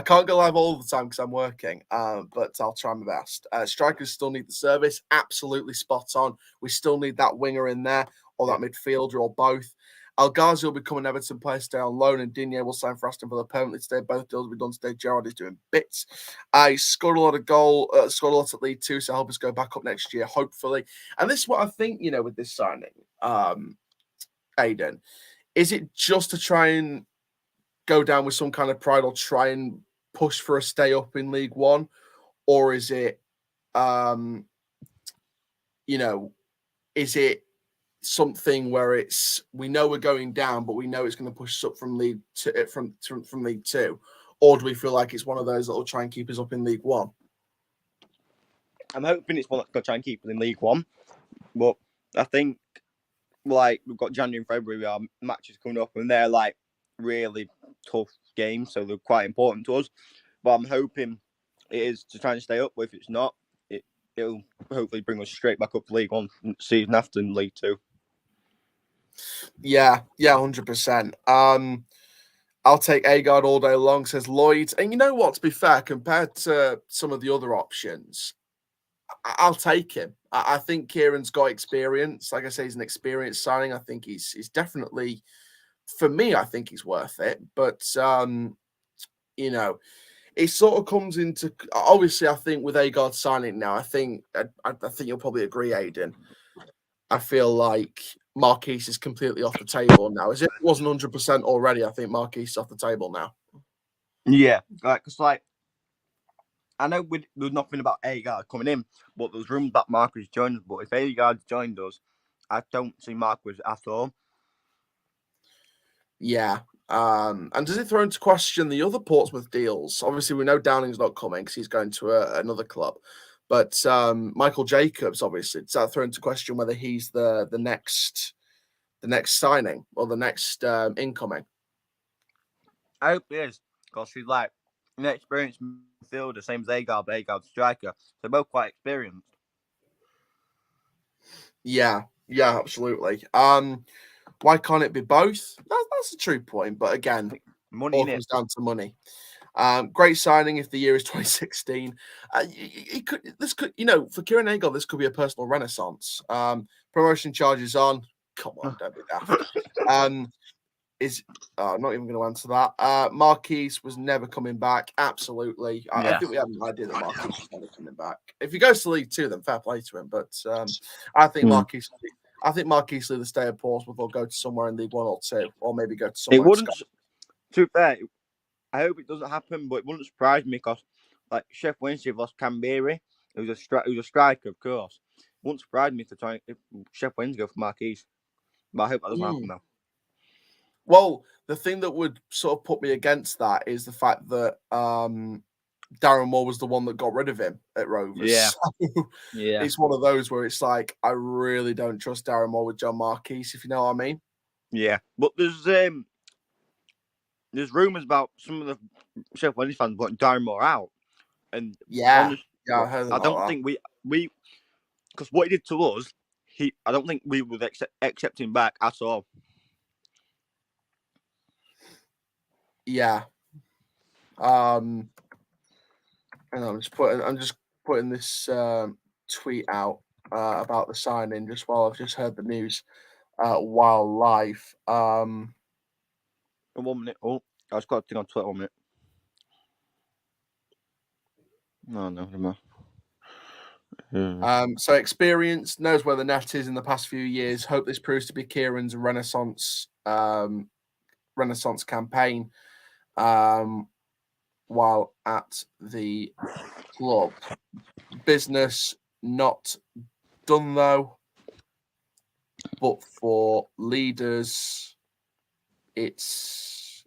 [SPEAKER 1] can't go live all the time because I'm working, but I'll try my best. Strikers still need the service. Absolutely spot on. We still need that winger in there or that midfielder or both. El Ghazi will become an Everton player, stay on loan, and Digne will sign for Aston Villa permanently today. Both deals will be done today. Gerrard is doing bits. He scored a lot of scored a lot at League Two, so help us go back up next year, hopefully. And this is what I think, with this signing, Aiden, is it just to try and go down with some kind of pride or try and push for a stay up in League One? Or is it, is it something where we know we're going down, but we know it's going to push us up from League Two, from League Two? Or do we feel like it's one of those that will try and keep us up in League One?
[SPEAKER 2] I'm hoping it's one that's going to try and keep us in League One. But I think, we've got January and February, our matches coming up, and they're, really tough games, so they're quite important to us. But I'm hoping it is to try and stay up. But if it's not, it'll hopefully bring us straight back up to League One season after in League Two.
[SPEAKER 1] Yeah, 100%. I'll take Agard all day long, says Lloyd. And you know what, to be fair, compared to some of the other options, I'll take him. I think Kieran's got experience. Like I say, he's an experienced signing. I think he's definitely, for me, I think he's worth it. But, it sort of comes into, obviously, I think with Agard signing now, I think you'll probably agree, Aiden. I feel like Marquise is completely off the table now. As if it wasn't 100% already, I think Marquise is off the table now.
[SPEAKER 2] Yeah, because I know there's nothing about Agard coming in, but there's rumors that Marcus joined us. But if Agard joined us, I don't see Marcus at all.
[SPEAKER 1] Yeah. And does it throw into question the other Portsmouth deals? Obviously, we know Downing's not coming because he's going to another club. But Michael Jacobs, obviously, does that throw into question whether he's the next signing or the next incoming?
[SPEAKER 2] I hope he is, because he's an experienced midfielder, same as Agard, but Agard's striker. They're both quite experienced.
[SPEAKER 1] Yeah, absolutely. Why can't it be both? That's a true point, but again,
[SPEAKER 2] money
[SPEAKER 1] all comes down to money. Great signing if the year is 2016. For Kieran Agard, this could be a personal renaissance. Promotion charges on. Come on, don't be daft. I'm not even going to answer that. Marquise was never coming back. Absolutely. I think we had an idea that Marquise was never coming back. If he goes to League Two, then fair play to him. But I think Marquise will either stay at Portsmouth or go to somewhere in League One or Two, or maybe go to somewhere.
[SPEAKER 2] It wouldn't. To be fair, I hope it doesn't happen, but it wouldn't surprise me because, Chef Wednesday lost Canberra, who's a striker, of course. It wouldn't surprise me if Chef Wednesday go for Marquise. But I hope that doesn't happen now.
[SPEAKER 1] Well, the thing that would sort of put me against that is the fact that Darren Moore was the one that got rid of him at Rovers.
[SPEAKER 2] Yeah.
[SPEAKER 1] So
[SPEAKER 2] Yeah.
[SPEAKER 1] It's one of those where it's like, I really don't trust Darren Moore with John Marquise, if you know what I mean.
[SPEAKER 2] Yeah. But there's rumours about some of the Chef Wednesday fans wanting Darren Moore out. And
[SPEAKER 1] I heard
[SPEAKER 2] I don't think we because what he did to us, I don't think we would accept him back at all.
[SPEAKER 1] Yeah. And I'm just putting this tweet out about the signing just while I've just heard the news while live.
[SPEAKER 2] 1 minute. Oh, I just got a thing on Twitter. 1 minute. No.
[SPEAKER 1] So experience, knows where the net is in the past few years. Hope this proves to be Kieran's renaissance campaign while at the club. Business not done though, but for leaders, it's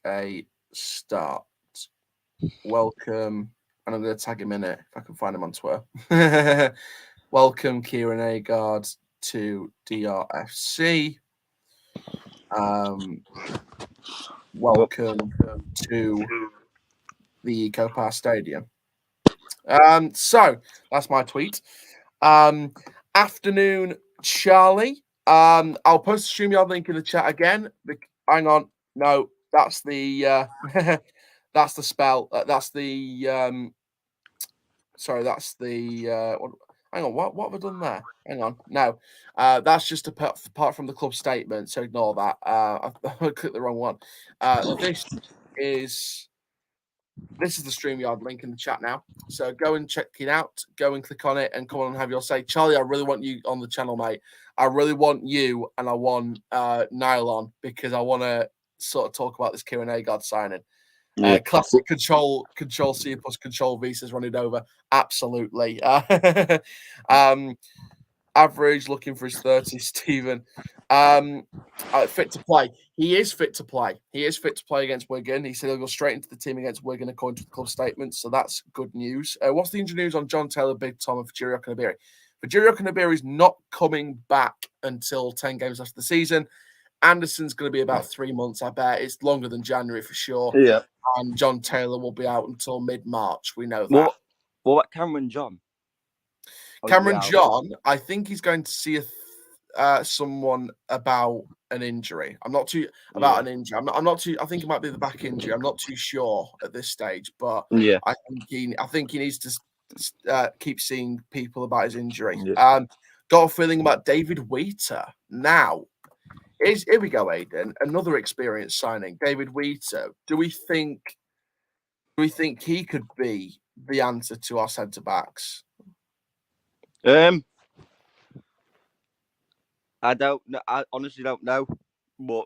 [SPEAKER 1] a start. Welcome. And I'm going to tag him in it if I can find him on Twitter. Welcome, Kieran Agard, to DRFC. Welcome to the EcoPass Stadium. So that's my tweet. Afternoon, Charlie. I'll post the StreamYard link in the chat again. Hang on, no, that's the that's the spell. That's the sorry, that's the hang on, what have I done there? Hang on, no, that's just apart from the club statement, so ignore that. I clicked the wrong one. This is the StreamYard link in the chat now. So go and check it out. Go and click on it and come on and have your say. Charlie, I really want you on the channel, mate. I really want you and I want Niall on because I want to sort of talk about this Kieran Agard signing.
[SPEAKER 2] Yeah.
[SPEAKER 1] Classic control C plus control V says run it over. Absolutely. Average looking for his 30, Stephen. Fit to play. He is fit to play. He is fit to play against Wigan. He said he'll go straight into the team against Wigan according to the club statement. So that's good news. What's the injury news on John Taylor, Big Tom, and Fajiri Okanabiri? Fajiri Okanabiri is not coming back until 10 games after the season. Anderson's going to be about 3 months, I bet. It's longer than January for sure.
[SPEAKER 2] Yeah.
[SPEAKER 1] And John Taylor will be out until mid-March. We know that.
[SPEAKER 2] What about Cameron John?
[SPEAKER 1] Cameron John, I think he's going to see someone about an injury. I'm not too about an injury. I'm not too. I think it might be the back injury. I'm not too sure at this stage, but
[SPEAKER 2] yeah,
[SPEAKER 1] I think he needs to keep seeing people about his injury. Yeah. Got a feeling about David Wheater. Now, here we go, Aidan. Another experienced signing, David Wheater. Do we think he could be the answer to our centre backs?
[SPEAKER 2] I don't know. I honestly don't know. But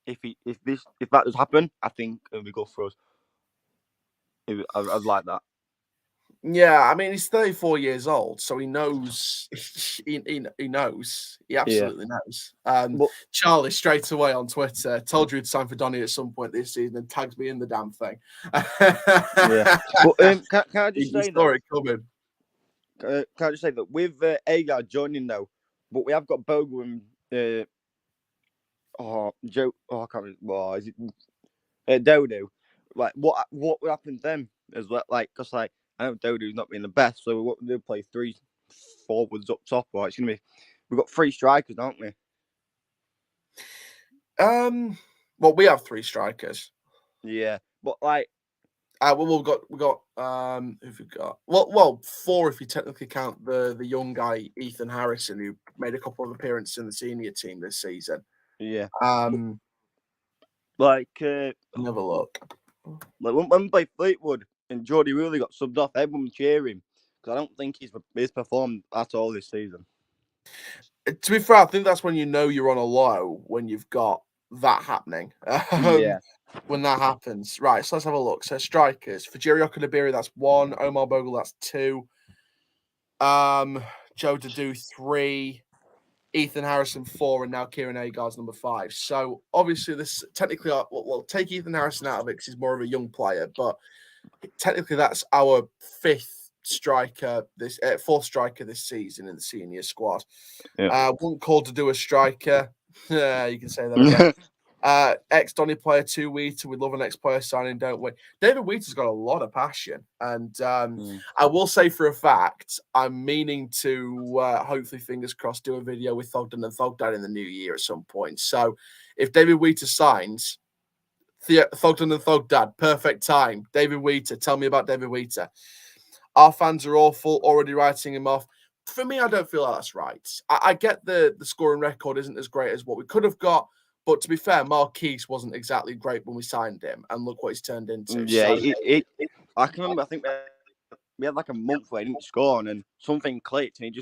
[SPEAKER 2] if that does happen, I think it'll be good for us. I'd like that.
[SPEAKER 1] Yeah, I mean he's 34 years old, so he knows. He knows. He absolutely knows. Charlie straight away on Twitter told you he'd sign for Donny at some point this season and tags me in the damn thing.
[SPEAKER 2] Yeah. But can I just say
[SPEAKER 1] that? Coming.
[SPEAKER 2] Can I just say that with Agard joining now, but we have got Bogle and Joe. I can't remember. Well, is it Dodo? Like what would happen then as well? Like because like I know Dodo's not being the best, so what they'll play 3 forwards up top, or it's gonna be we've got 3 strikers, don't we?
[SPEAKER 1] Well, we have 3 strikers.
[SPEAKER 2] Yeah, but like.
[SPEAKER 1] We've got who've we got? Well, 4 if you technically count the young guy Ethan Harrison who made a couple of appearances in the senior team this season.
[SPEAKER 2] Yeah.
[SPEAKER 1] Let me have a look.
[SPEAKER 2] Like when we played Fleetwood and Jordy really got subbed off, everyone was cheering because I don't think he's performed at all this season.
[SPEAKER 1] To be fair, I think that's when you know you're on a low when you've got that happening.
[SPEAKER 2] Yeah.
[SPEAKER 1] When that happens. Right, so let's have a look. So strikers. Fajiri Okanabiri, that's 1. Omar Bogle, that's 2. Joe Dadu, 3. Ethan Harrison, 4. And now Kieran Agard's number 5. So obviously this technically, we'll take Ethan Harrison out of it because he's more of a young player. But technically that's our 4th striker this season in the senior squad.
[SPEAKER 2] Yeah.
[SPEAKER 1] One called to do a striker. Yeah, you can say that again. Ex-Donny player 2 Wheater. We love an ex-player signing, don't we? David Wheater's got a lot of passion. And I will say for a fact, I'm meaning to, hopefully, fingers crossed, do a video with Thogden and Thogdad in the new year at some point. So if David Wheater signs, Thogden and Thogdad, perfect time. David Wheater, tell me about David Wheater. Our fans are awful, already writing him off. For me, I don't feel like that's right. I get the scoring record isn't as great as what we could have got. But to be fair, Marquise wasn't exactly great when we signed him, and look what he's turned into.
[SPEAKER 2] Yeah, so, I can remember. I think we had like a month where he didn't score, and then something clicked, and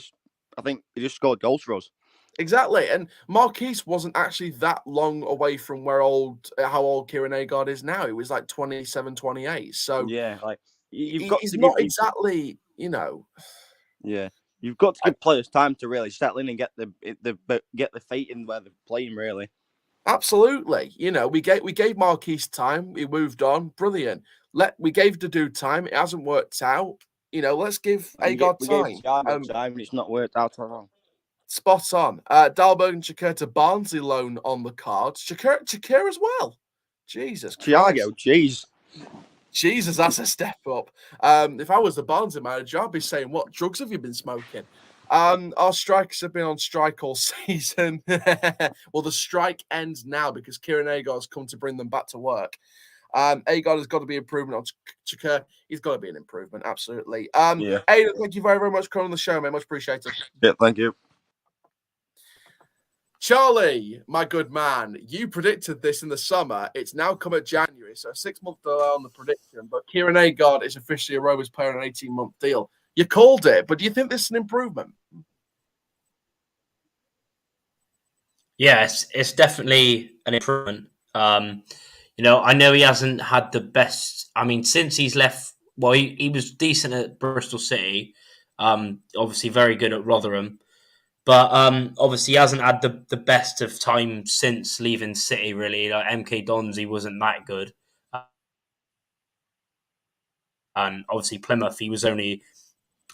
[SPEAKER 2] I think he just scored goals for us.
[SPEAKER 1] Exactly, and Marquise wasn't actually that long away from how old Kieran Agard is now. He was like 27, 28. So
[SPEAKER 2] yeah, like
[SPEAKER 1] he's not exactly, you know.
[SPEAKER 2] Yeah, you've got to give players time to really settle in and get the feet in where they're playing. Really.
[SPEAKER 1] Absolutely. You know, we gave Marquise time. He moved on. Brilliant. We gave Dadu time. It hasn't worked out. You know, let's give Agard time.
[SPEAKER 2] Time. It's not worked out at all.
[SPEAKER 1] Spot on. Dahlberg and Chakir to Barnsley loan on the cards. Chakir as well. Jesus Christ.
[SPEAKER 2] Thiago, jeez.
[SPEAKER 1] Jesus, that's a step up. If I was the Barnsley manager, I'd be saying, what drugs have you been smoking? Our strikers have been on strike all season. Well, the strike ends now because Kieran Agard has come to bring them back to work. Agard has got to be improvement on Chakir. He's got to be an improvement, absolutely.
[SPEAKER 2] Yeah.
[SPEAKER 1] Aidan, thank you very, very much for coming on the show, mate. Much appreciated.
[SPEAKER 2] Yeah, thank you.
[SPEAKER 1] Charlie, my good man, you predicted this in the summer. It's now come at January, so a 6-month delay on the prediction. But Kieran Agard is officially a Rovers player on an 18-month deal. You called it, but do you think this is an improvement?
[SPEAKER 3] Yes, it's definitely an improvement. I know he hasn't had the best. I mean, since he's left, well, he was decent at Bristol City. Obviously, very good at Rotherham. But obviously, he hasn't had the best of time since leaving City, really. Like MK Dons, he wasn't that good. And obviously, Plymouth, he was only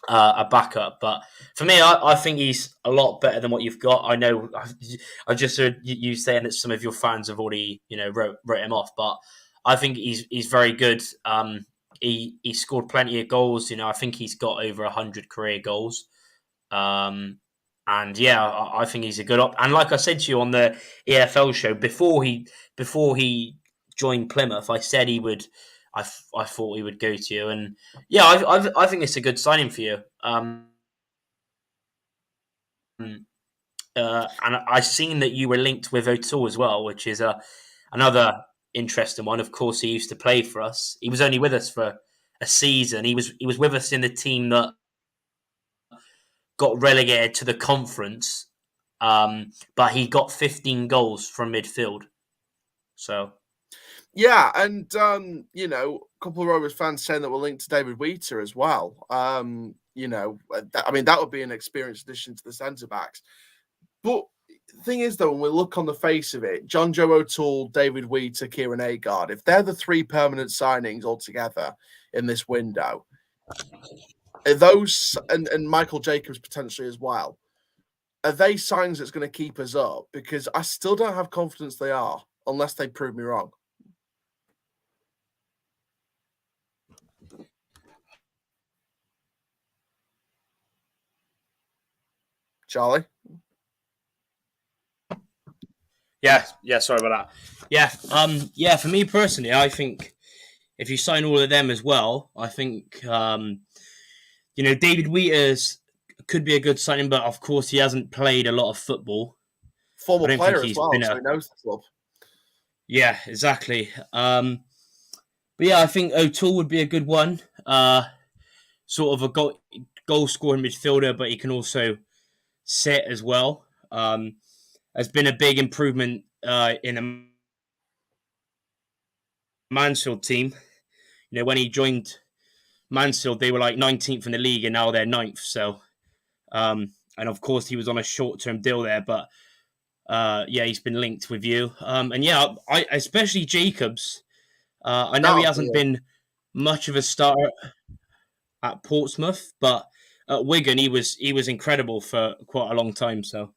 [SPEAKER 3] a backup. But for me, I think he's a lot better than what you've got. I know I just heard you saying that some of your fans have already, wrote him off. But I think he's very good. He scored plenty of goals. I think he's got over 100 career goals. And yeah, I think he's a good And like I said to you on the EFL show before he joined Plymouth, I said he would. I thought he would go to you, and yeah, I think it's a good signing for you. And I've seen that you were linked with O'Toole as well, which is another interesting one. Of course, he used to play for us. He was only with us for a season. He was with us in the team that got relegated to the conference, but he got 15 goals from midfield. So,
[SPEAKER 1] yeah, and a couple of Rovers fans saying that we're linked to David Wheater as well. I mean, that would be an experienced addition to the centre backs. But the thing is, though, when we look on the face of it, John Joe O'Toole, David Wheater, Kieran Agard, if they're the 3 permanent signings altogether in this window, those and Michael Jacobs potentially as well, are they signs that's going to keep us up? Because I still don't have confidence they are, unless they prove me wrong. Charlie?
[SPEAKER 3] Yeah, sorry about that. Yeah, for me personally, I think if you sign all of them as well, I think David Wheaters could be a good signing, but of course he hasn't played a lot of football.
[SPEAKER 1] Former player as well, so he knows the club.
[SPEAKER 3] Yeah, exactly. But yeah, I think O'Toole would be a good one. Sort of a goal scoring midfielder, but he can also sit as well. Has been a big improvement in the Mansfield team. When he joined Mansfield, they were like 19th in the league, and now they're 9th. So, and of course, he was on a short-term deal there, but he's been linked with you. And yeah, I especially Jacobs. I know he hasn't been much of a starter at Portsmouth, but at Wigan, he was incredible for quite a long time. So.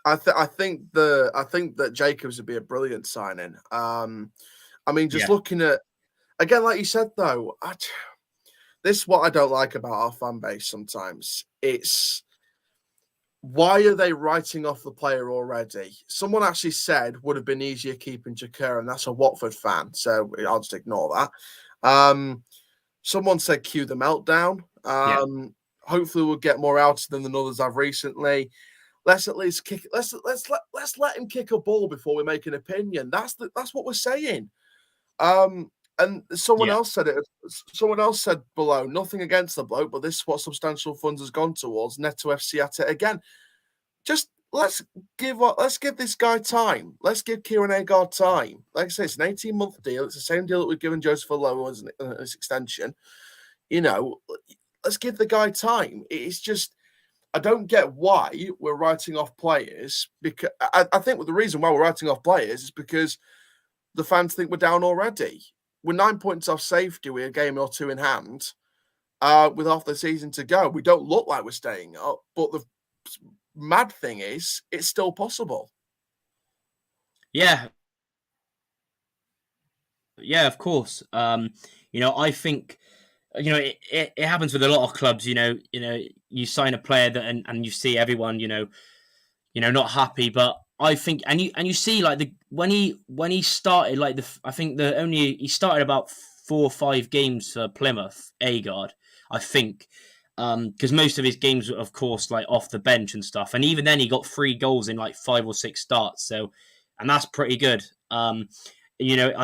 [SPEAKER 1] I think that Jacobs would be a brilliant signing. Looking at, again, like you said though, this is what I don't like about our fan base sometimes. It's why are they writing off the player already? Someone actually said would have been easier keeping Chakir, and that's a Watford fan, so I'll just ignore that. Someone said cue the meltdown. Hopefully we'll get more out of them than others have recently. Let's at least kick. Let's let him kick a ball before we make an opinion. That's what we're saying. And someone else said it. Someone else said below, nothing against the bloke, but this is what substantial funds has gone towards. Neto FC at it again. Just let's give this guy time. Let's give Kieran Agard time. Like I say, it's an 18-month deal. It's the same deal that we've given Joseph Lowe as an extension. Let's give the guy time. It's just, I don't get why we're writing off players, because I think the reason why we're writing off players is because the fans think we're down already. We're 9 points off safety. We're a game or two in hand with half the season to go. We don't look like we're staying up, but mad thing is, it's still possible.
[SPEAKER 3] Yeah. Yeah, of course. I think it happens with a lot of clubs. You sign a player that and you see everyone not happy, but I think and you see like when he started like I think he started about 4 or 5 games for Plymouth Agard, I think, because most of his games were of course like off the bench and stuff, and even then he got 3 goals in like 5 or 6 starts, so and that's pretty good. I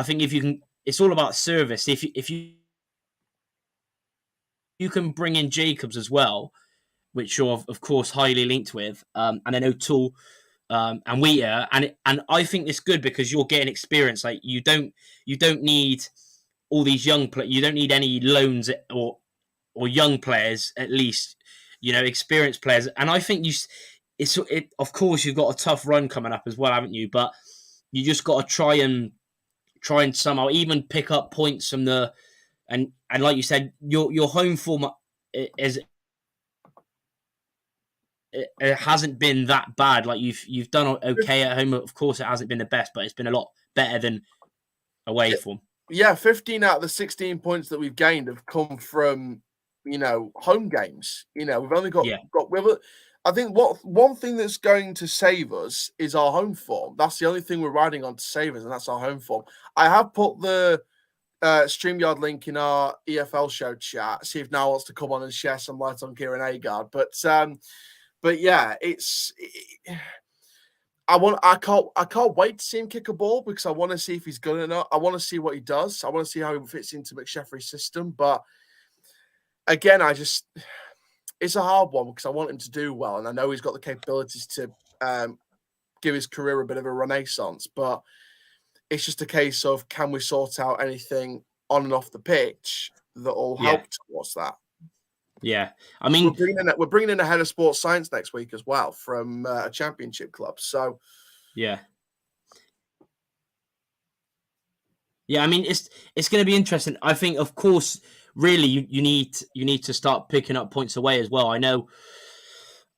[SPEAKER 3] think if you can, it's all about service. If you can bring in Jacobs as well, which you're of course highly linked with, and then O'Toole and Wheater, and I think it's good because you're getting experience. Like you don't need all these young players. You don't need any loans or young players, at least experienced players. And I think of course you've got a tough run coming up as well, haven't you? But you just got to try and somehow even pick up points from and like you said, your home form is. It hasn't been that bad. Like you've done okay at home. Of course, it hasn't been the best, but it's been a lot better than away form.
[SPEAKER 1] Yeah, 15 out of the 16 points that we've gained have come from home games. We've only got I think one thing that's going to save us is our home form. That's the only thing we're riding on to save us, and that's our home form. I have put the StreamYard link in our EFL show chat. See if Niall wants to come on and share some light on Kieran Agard. But yeah, I can't wait to see him kick a ball because I want to see if he's good enough. I want to see what he does. I want to see how he fits into McSheffrey's system. But again, it's a hard one because I want him to do well, and I know he's got the capabilities to give his career a bit of a renaissance. But it's just a case of, can we sort out anything on and off the pitch that will help towards that?
[SPEAKER 3] Yeah, I mean,
[SPEAKER 1] we're bringing in a head of sports science next week as well from a championship club. So,
[SPEAKER 3] yeah. I mean, it's going to be interesting. I think, of course, really, you need to start picking up points away as well. I know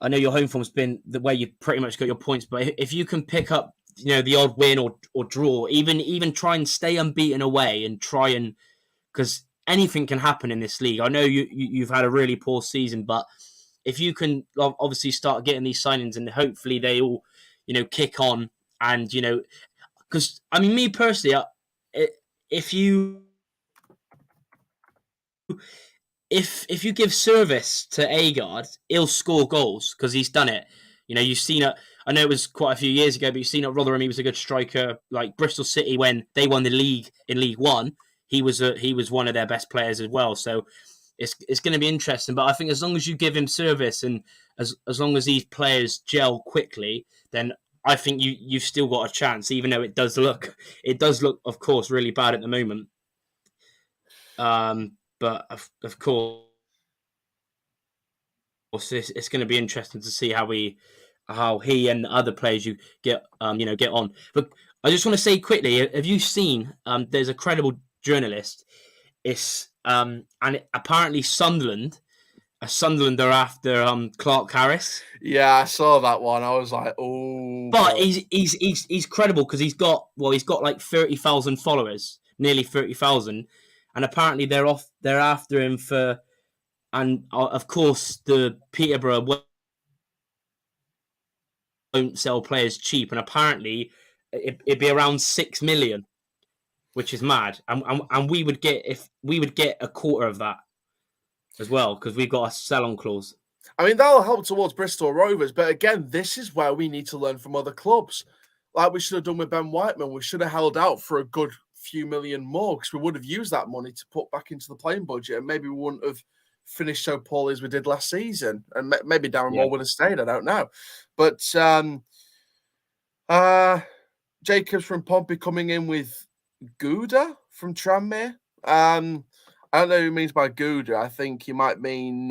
[SPEAKER 3] your home form's been the way you pretty much got your points, but if you can pick up, the odd win or draw, even try and stay unbeaten away and try and because anything can happen in this league. I know you've had a really poor season, but if you can obviously start getting these signings and hopefully they all, kick on and, because, I mean, me personally, if you give service to Agard, he'll score goals because he's done it. You've seen it. I know it was quite a few years ago, but you've seen at Rotherham, he was a good striker. Like Bristol City, when they won the league in League One, he was one of their best players as well. So it's going to be interesting. But I think as long as you give him service and as long as these players gel quickly, then I think you've still got a chance. Even though it does look, of course, really bad at the moment. But of course, it's going to be interesting to see how he and the other players you get on. But I just want to say quickly, have you seen? There's a credible journalist. It's and apparently Sunderland are after Clark Harris.
[SPEAKER 1] Yeah, I saw that one. I was like, oh.
[SPEAKER 3] But he's credible because he's got like 30,000 followers, nearly 30,000, and apparently they're after him for, and of course the Peterborough won't sell players cheap, and apparently it'd be around 6 million. Which is mad, and we would get a quarter of that as well because we've got a sell-on clause.
[SPEAKER 1] I mean, that'll help towards Bristol Rovers, but again, this is where we need to learn from other clubs, like we should have done with Ben Whiteman. We should have held out for a good few million more because we would have used that money to put back into the playing budget, and maybe we wouldn't have finished so poorly as we did last season, and maybe Darren Moore would have stayed. I don't know, but Jacobs from Pompey coming in with Gouda from Tranmere. I don't know who he means by Gouda. I think he might mean.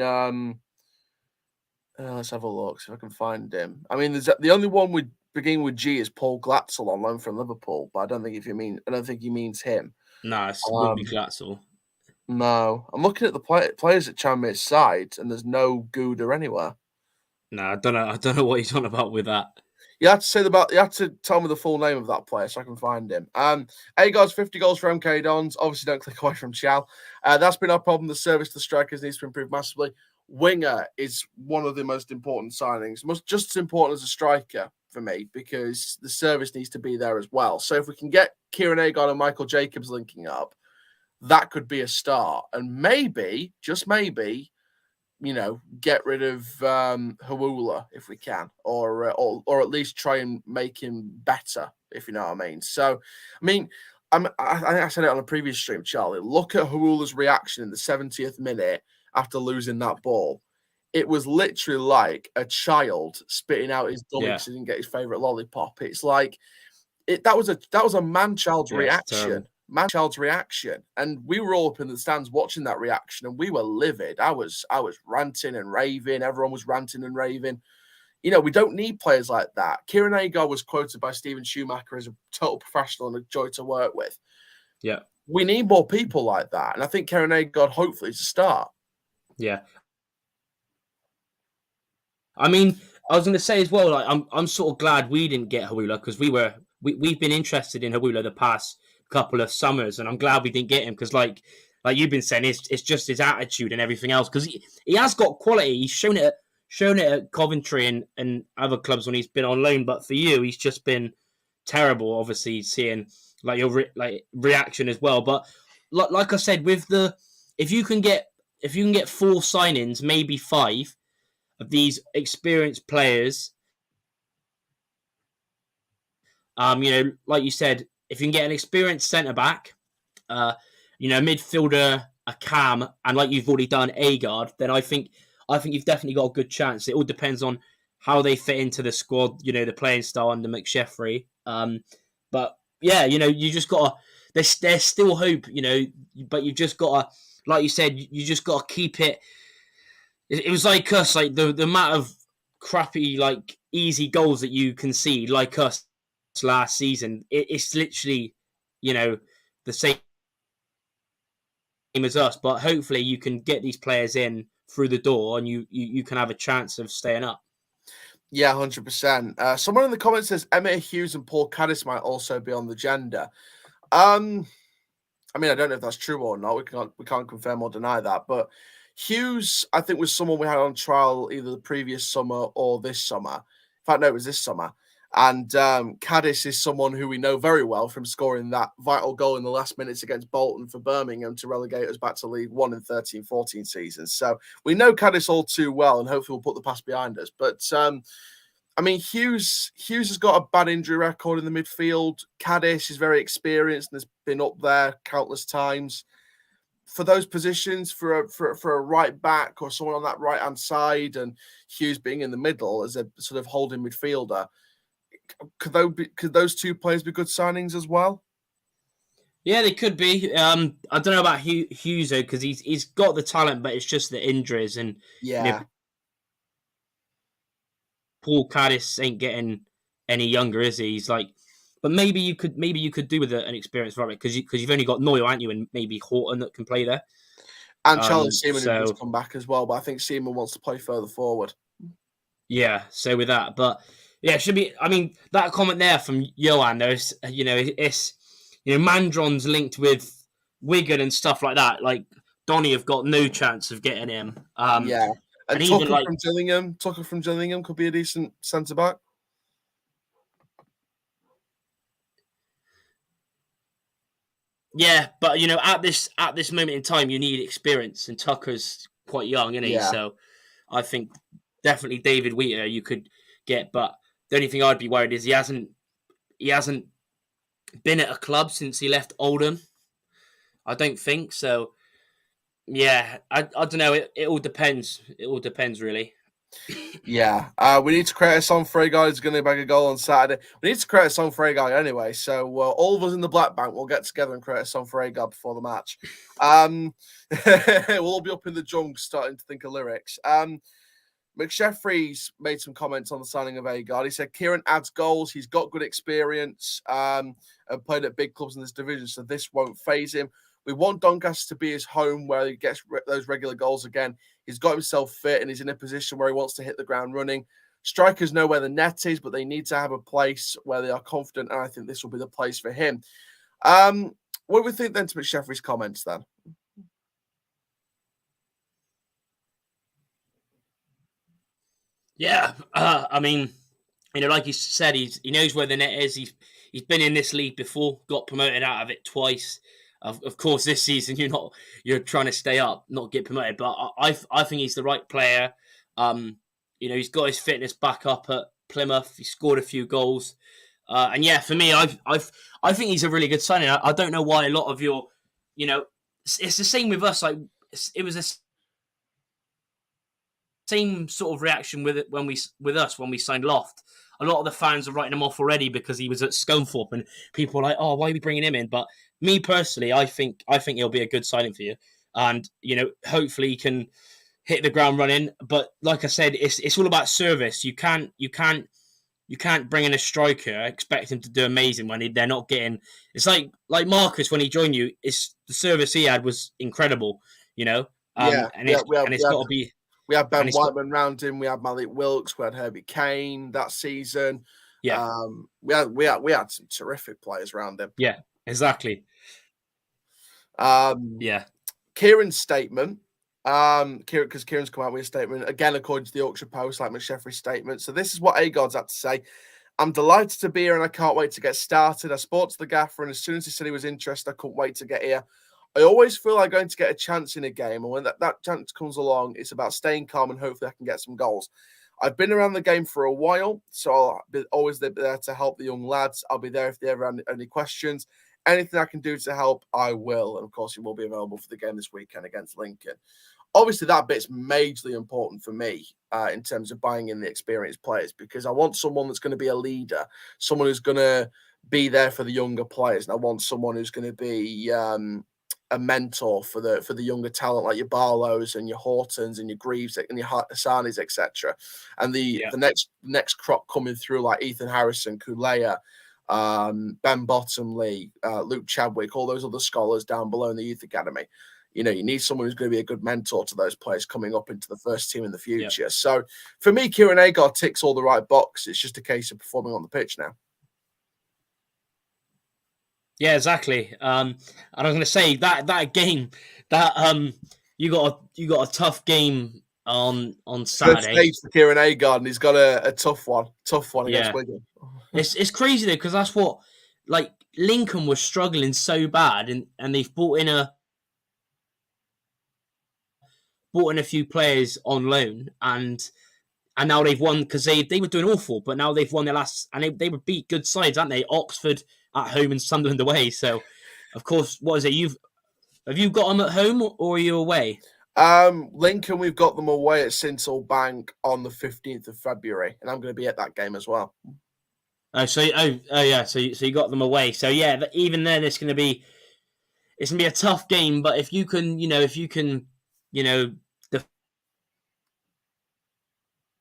[SPEAKER 1] Let's have a look, see if I can find him. I mean, the only one beginning with G is Paul Glatzel on loan from Liverpool, but I don't think he means him.
[SPEAKER 3] No, it wouldn't be Glatzel.
[SPEAKER 1] No, I'm looking at the players at Tranmere's side, and there's no Gouda anywhere.
[SPEAKER 3] No, I don't know. I don't know what he's on about with that.
[SPEAKER 1] You had to tell me the full name of that player so I can find him. Agard's 50 goals for MK Dons. Obviously, don't click away from Chal. That's been our problem. The service to strikers needs to improve massively. Winger is one of the most important signings, just as important as a striker for me, because the service needs to be there as well. So if we can get Kieran Agard and Michael Jacobs linking up, that could be a start. And maybe, just maybe, get rid of Hawula if we can, or at least try and make him better, if you know what I mean. So, I mean, I think I said it on a previous stream, Charlie. Look at Hawula's reaction in the 70th minute after losing that ball. It was literally like a child spitting out his dummy because he didn't get his favorite lollipop. It's like that was a man-child's reaction. Man-child's reaction, and we were all up in the stands watching that reaction, and we were livid. I was ranting and raving. Everyone was ranting and raving. We don't need players like that. Kieran Agard was quoted by Steven Schumacher as a total professional and a joy to work with.
[SPEAKER 3] Yeah,
[SPEAKER 1] we need more people like that, and I think Kieran Agard hopefully is a start.
[SPEAKER 3] Yeah, I mean, I was going to say as well, like I'm sort of glad we didn't get Hawula because we've been interested in Hawula the past couple of summers, and I'm glad we didn't get him because like you've been saying, it's just his attitude and everything else, because he has got quality. He's shown it at Coventry and other clubs when he's been on loan, but for you he's just been terrible, obviously, seeing like your reaction as well. But like I said, with if you can get 4 signings, maybe 5 of these experienced players, like you said, if you can get an experienced centre-back, midfielder, a cam, and like you've already done, Agard, then I think you've definitely got a good chance. It all depends on how they fit into the squad, the playing style under McSheffrey. But yeah, you just got to, there's still hope, but you've just got to, like you said, you just got to keep it. It was like us, like the amount of crappy, like easy goals that you concede, like us last season. It's literally, the same as us. But hopefully, you can get these players in through the door, and you can have a chance of staying up.
[SPEAKER 1] Yeah, 100%. Someone in the comments says Emmett Hughes and Paul Caddis might also be on the agenda. I mean, I don't know if that's true or not. We can't confirm or deny that, but Hughes, I think, was someone we had on trial either the previous summer or this summer. In fact, no, it was this summer. And Caddis is someone who we know very well from scoring that vital goal in the last minutes against Bolton for Birmingham to relegate us back to League One in 13-14 seasons. So we know Caddis all too well, and hopefully we'll put the past behind us. But I mean, Hughes has got a bad injury record in the midfield. Caddis is very experienced and has been up there countless times. For those positions, for a right back or someone on that right hand side, and Hughes being in the middle as a sort of holding midfielder, could those 2 players be good signings as well?
[SPEAKER 3] Yeah, they could be. I don't know about Hughes though, because he's got the talent, but it's just the injuries, and Paul Caddis ain't getting any younger, is he? He's like, but maybe you could do with an experienced right, because you've only got Noyle, aren't you, and maybe Horton that can play there,
[SPEAKER 1] and Charlie Seaman who's come back as well. But I think Seaman wants to play further forward.
[SPEAKER 3] Yeah, so with that, but yeah, it should be. I mean, that comment there from Johan, there's it's Mandron's linked with Wigan and stuff like that. Like Donny have got no chance of getting him.
[SPEAKER 1] And Tucker even from Gillingham could be a decent centre back.
[SPEAKER 3] Yeah, but at this moment in time, you need experience, and Tucker's quite young, isn't he? Yeah. So I think definitely David Wheater you could get, but the only thing I'd be worried is he hasn't been at a club since he left Oldham. I don't think so. Yeah, I don't know. It all depends. It all depends, really.
[SPEAKER 1] Yeah, we need to create a song for Agard. He's going to bag a goal on Saturday. We need to create a song for Agard anyway. So all of us in the Black Bank will get together and create a song for Agard before the match. We'll all be up in the junk starting to think of lyrics. McSheffrey's made some comments on the signing of Agard. He said Kieran adds goals. He's got good experience and played at big clubs in this division, so this won't faze him. We want Doncaster to be his home where he gets those regular goals again. He's got himself fit and he's in a position where he wants to hit the ground running. Strikers know where the net is, but they need to have a place where they are confident, and I think this will be the place for him. What do we think then to McSheffrey's comments then?
[SPEAKER 3] Yeah, I mean, like you said, he knows where the net is. He's been in this league before, got promoted out of it twice. Of course, this season you're trying to stay up, not get promoted. But I think he's the right player. He's got his fitness back up at Plymouth. He scored a few goals, and yeah, for me, I think he's a really good signing. I don't know why a lot of your, it's the same with us. Like it was the same sort of reaction when we signed Loft. A lot of the fans are writing him off already because he was at Scunthorpe, and people are like, "Oh, why are we bringing him in?" But me personally, I think he'll be a good signing for you, and hopefully he can hit the ground running. But like I said, it's all about service. You can't bring in a striker, expect him to do amazing when they're not getting. It's like Marcus when he joined you. It's the service he had was incredible, and it's got to be.
[SPEAKER 1] We had Ben Whiteman round him. We had Malik Wilkes. We had Herbie Kane that season.
[SPEAKER 3] Yeah,
[SPEAKER 1] we had some terrific players around him.
[SPEAKER 3] Yeah, exactly.
[SPEAKER 1] Yeah. Kieran's statement. Because Kieran's come out with a statement again, according to the Yorkshire Post, like McSheffrey's statement. So this is what Agard's had to say. I'm delighted to be here, and I can't wait to get started. I spoke to the gaffer, and as soon as he said he was interested, I couldn't wait to get here. I always feel like I'm going to get a chance in a game, and when that chance comes along, it's about staying calm and hopefully I can get some goals. I've been around the game for a while, so I'll be always there to help the young lads. I'll be there if they ever have any questions. Anything I can do to help, I will. And, of course, he will be available for the game this weekend against Lincoln. Obviously, that bit's majorly important for me in terms of buying in the experienced players, because I want someone that's going to be a leader, someone who's going to be there for the younger players, and I want someone who's going to be a mentor for the younger talent like your Barlows and your Hortons and your Greaves and your Hassanis, etc. And the next crop coming through like Ethan Harrison, Kulea, Ben Bottomley, Luke Chadwick, all those other scholars down below in the youth academy. You need someone who's going to be a good mentor to those players coming up into the first team in the future. Yeah. So for me, Kieran Agard ticks all the right boxes. It's just a case of performing on the pitch now.
[SPEAKER 3] Yeah, exactly. And I was going to say that game that you got a tough game on Saturday.
[SPEAKER 1] Good for Kieran Agard, and he's got a tough one against Wigan.
[SPEAKER 3] It's crazy though, because that's what Lincoln was struggling so bad, and they've brought in a few players on loan, and now they've won because they were doing awful, but now they've won their last, and they would beat good sides, aren't they? Oxford at home and Sunderland away. So, of course, what is it? Have you got them at home or are you away?
[SPEAKER 1] Lincoln, we've got them away at Sinsel Bank on the 15th of February, and I'm going to be at that game as well.
[SPEAKER 3] So you got them away. So yeah, even then it's going to be a tough game. But if you can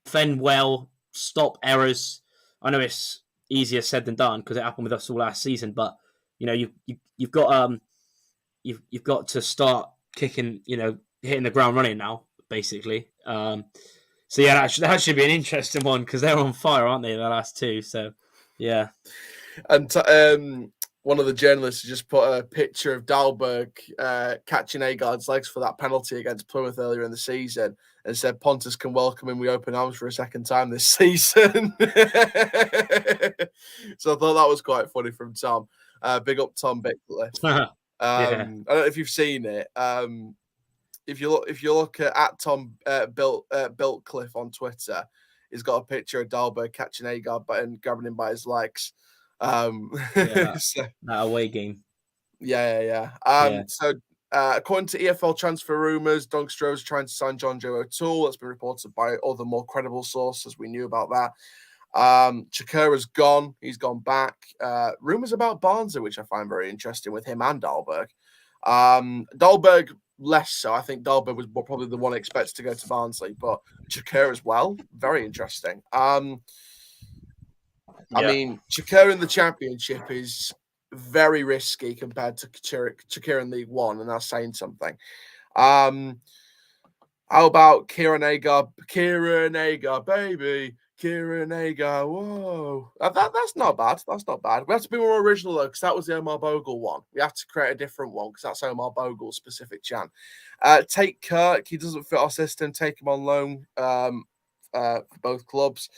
[SPEAKER 3] defend well, stop errors. I know it's easier said than done because it happened with us all last season. But you've got to start kicking, hitting the ground running now, basically. So yeah, that should be an interesting one because they're on fire, aren't they? The last two. So yeah.
[SPEAKER 1] And one of the journalists just put a picture of Dahlberg catching Agard's legs for that penalty against Plymouth earlier in the season and said Pontus can welcome him with open arms for a second time this season. So I thought that was quite funny from Tom. Big up Tom Bickley. I don't know if you've seen it. If you look at Tom Biltcliffe on Twitter, he's got a picture of Dahlberg catching Agard and grabbing him by his legs.
[SPEAKER 3] That away game.
[SPEAKER 1] Yeah. So according to EFL transfer rumours, Doncaster Rovers trying to sign John Joe O'Toole. That's been reported by other more credible sources. We knew about that. Chikura's gone. He's gone back. Rumours about Barnsley, which I find very interesting with him and Dahlberg. Dahlberg less so. I think Dahlberg was probably the one expected to go to Barnsley, but Chikura as well. Very interesting. I mean, Chikura in the Championship is very risky compared to Chikira in League One, and that's saying something. How about Kieran Agard? Kieran Agard, baby. Kieran Agard. Whoa. That's not bad. That's not bad. We have to be more original, though, because that was the Omar Bogle one. We have to create a different one, because that's Omar Bogle's specific chant. Take Kirk. He doesn't fit our system. Take him on loan for both clubs.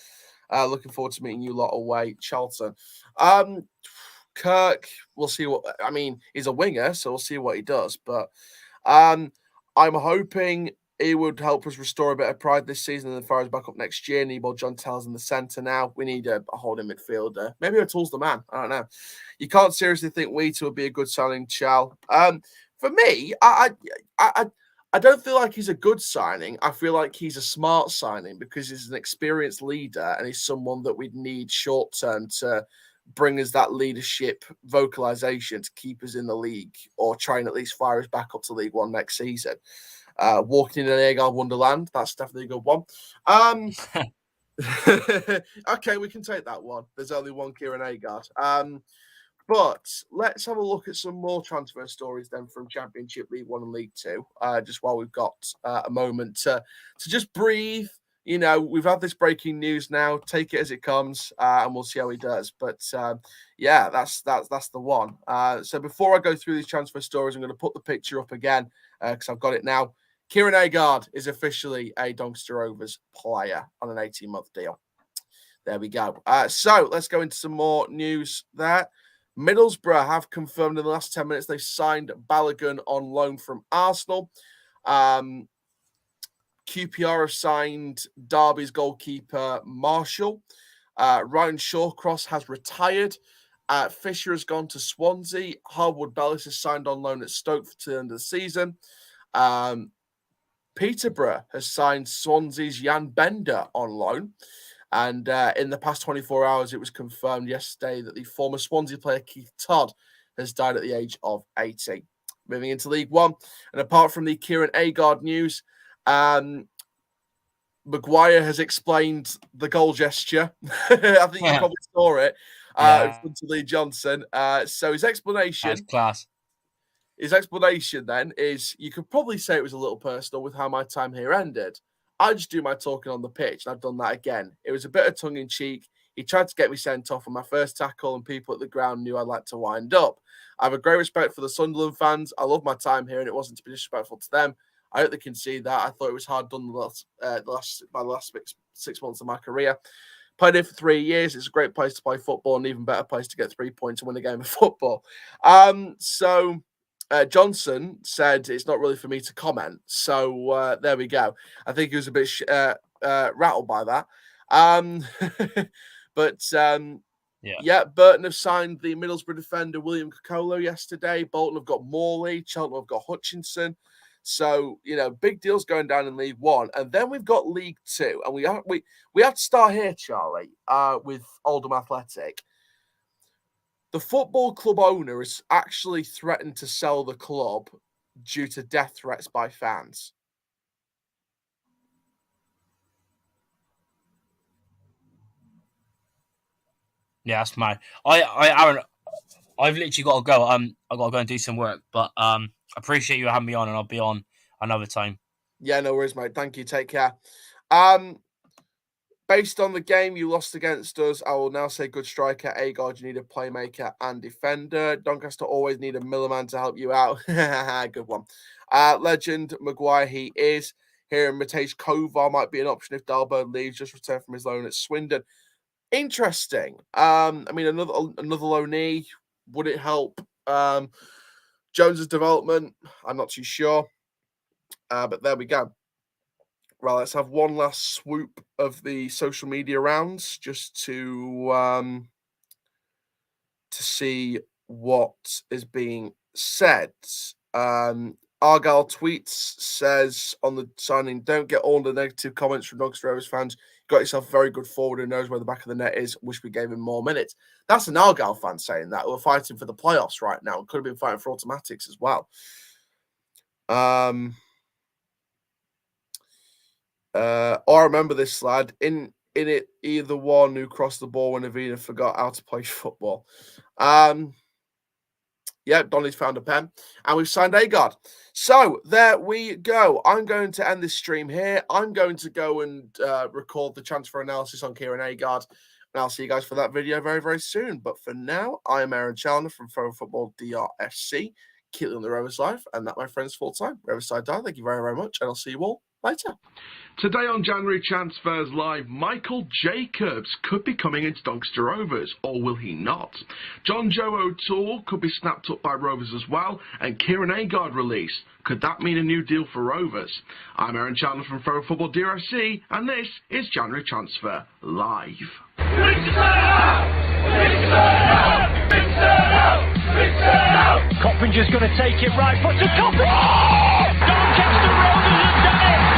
[SPEAKER 1] Looking forward to meeting you lot away, Charlton. Kirk, we'll see what... I mean, he's a winger, so we'll see what he does. But I'm hoping... he would help us restore a bit of pride this season and then fire us back up next year. Need more John Tells in the centre now. We need a holding midfielder. Maybe O'Toole's the man. I don't know. You can't seriously think Wheater would be a good signing, Chal. For me, I don't feel like he's a good signing. I feel like he's a smart signing because he's an experienced leader and he's someone that we'd need short term to bring us that leadership vocalization to keep us in the league or try and at least fire us back up to League One next season. Walking in an Agard Wonderland, that's definitely a good one. Okay, we can take that one. There's only one Kieran Agard. But let's have a look at some more transfer stories then from Championship, League One and League Two, just while we've got a moment to just breathe. You know, we've had this breaking news now. Take it as it comes, and we'll see how he does. But yeah, that's the one. So before I go through these transfer stories, I'm going to put the picture up again because I've got it now. Kieran Agard is officially a Doncaster Rovers player on an 18-month deal. There we go. So let's go into some more news there. Middlesbrough have confirmed in the last 10 minutes they've signed Balogun on loan from Arsenal. QPR have signed Derby's goalkeeper Marshall. Ryan Shawcross has retired. Fisher has gone to Swansea. Harwood Bellis is signed on loan at Stoke for the end of the season. Peterborough has signed Swansea's Jan Bender on loan. And in the past 24 hours, it was confirmed yesterday that the former Swansea player Keith Todd has died at the age of 80. Moving into League One. And apart from the Kieran Agard news, Maguire has explained the goal gesture. I think you probably saw it in front of Lee Johnson. So his explanation...
[SPEAKER 3] That's class.
[SPEAKER 1] His explanation then is you could probably say it was a little personal with how my time here ended. I just do my talking on the pitch, and I've done that again. It was a bit of tongue-in-cheek. He tried to get me sent off on my first tackle, and people at the ground knew I'd like to wind up. I have a great respect for the Sunderland fans. I love my time here, and it wasn't to be disrespectful to them. I hope they can see that. I thought it was hard done the last 6 months of my career. Played here for 3 years. It's a great place to play football, and an even better place to get 3 points and win a game of football. Johnson said it's not really for me to comment. So there we go. I think he was a bit rattled by that. Burton have signed the Middlesbrough defender William Cocolo yesterday. Bolton have got Morley. Cheltenham have got Hutchinson. So, you know, big deals going down in League One. And then we've got League Two. And we have to start here, Charlie, with Oldham Athletic. The football club owner has actually threatened to sell the club due to death threats by fans.
[SPEAKER 3] Yeah, that's mad. Aaron, I've literally got to go. I've got to go and do some work, but I appreciate you having me on, and I'll be on another time.
[SPEAKER 1] Yeah, no worries, mate. Thank you. Take care. Based on the game you lost against us, I will now say good striker. Agard, you need a playmaker and defender. Doncaster always need a Millerman to help you out. Good one. Legend, Maguire, he is. Here in Matej Kovar might be an option if Dalberg leaves, just returned from his loan at Swindon. Interesting. I mean, another loanee. Would it help Jones's development? I'm not too sure. But there we go. Right, let's have one last swoop of the social media rounds just to see what is being said. Argyle tweets, says on the signing, don't get all the negative comments from Doncaster Rovers fans. Got yourself a very good forward who knows where the back of the net is. Wish we gave him more minutes. That's an Argyle fan saying that. We're fighting for the playoffs right now. Could have been fighting for automatics as well. I remember this lad. In it, either one who crossed the ball when Avina forgot how to play football. Yeah, Donny's found a pen. And we've signed Agard. So there we go. I'm going to end this stream here. I'm going to go and record the transfer analysis on Kieran Agard. And I'll see you guys for that video very, very soon. But for now, I'm Aaron Challoner from Pro Football DRFC. Keep on the Rovers life. And that, my friends, full time. Riverside Die. Thank you very, very much. And I'll see you all later.
[SPEAKER 4] Today on January Transfers Live, Michael Jacobs could be coming into Doncaster Rovers, or will he not? John Joe O'Toole could be snapped up by Rovers as well, and Kieran Agard released. Could that mean a new deal for Rovers? I'm Aaron Chandler from Pro Football DRFC, and this is January Transfer Live.
[SPEAKER 5] Coppinger's going to take it right foot to Coppin!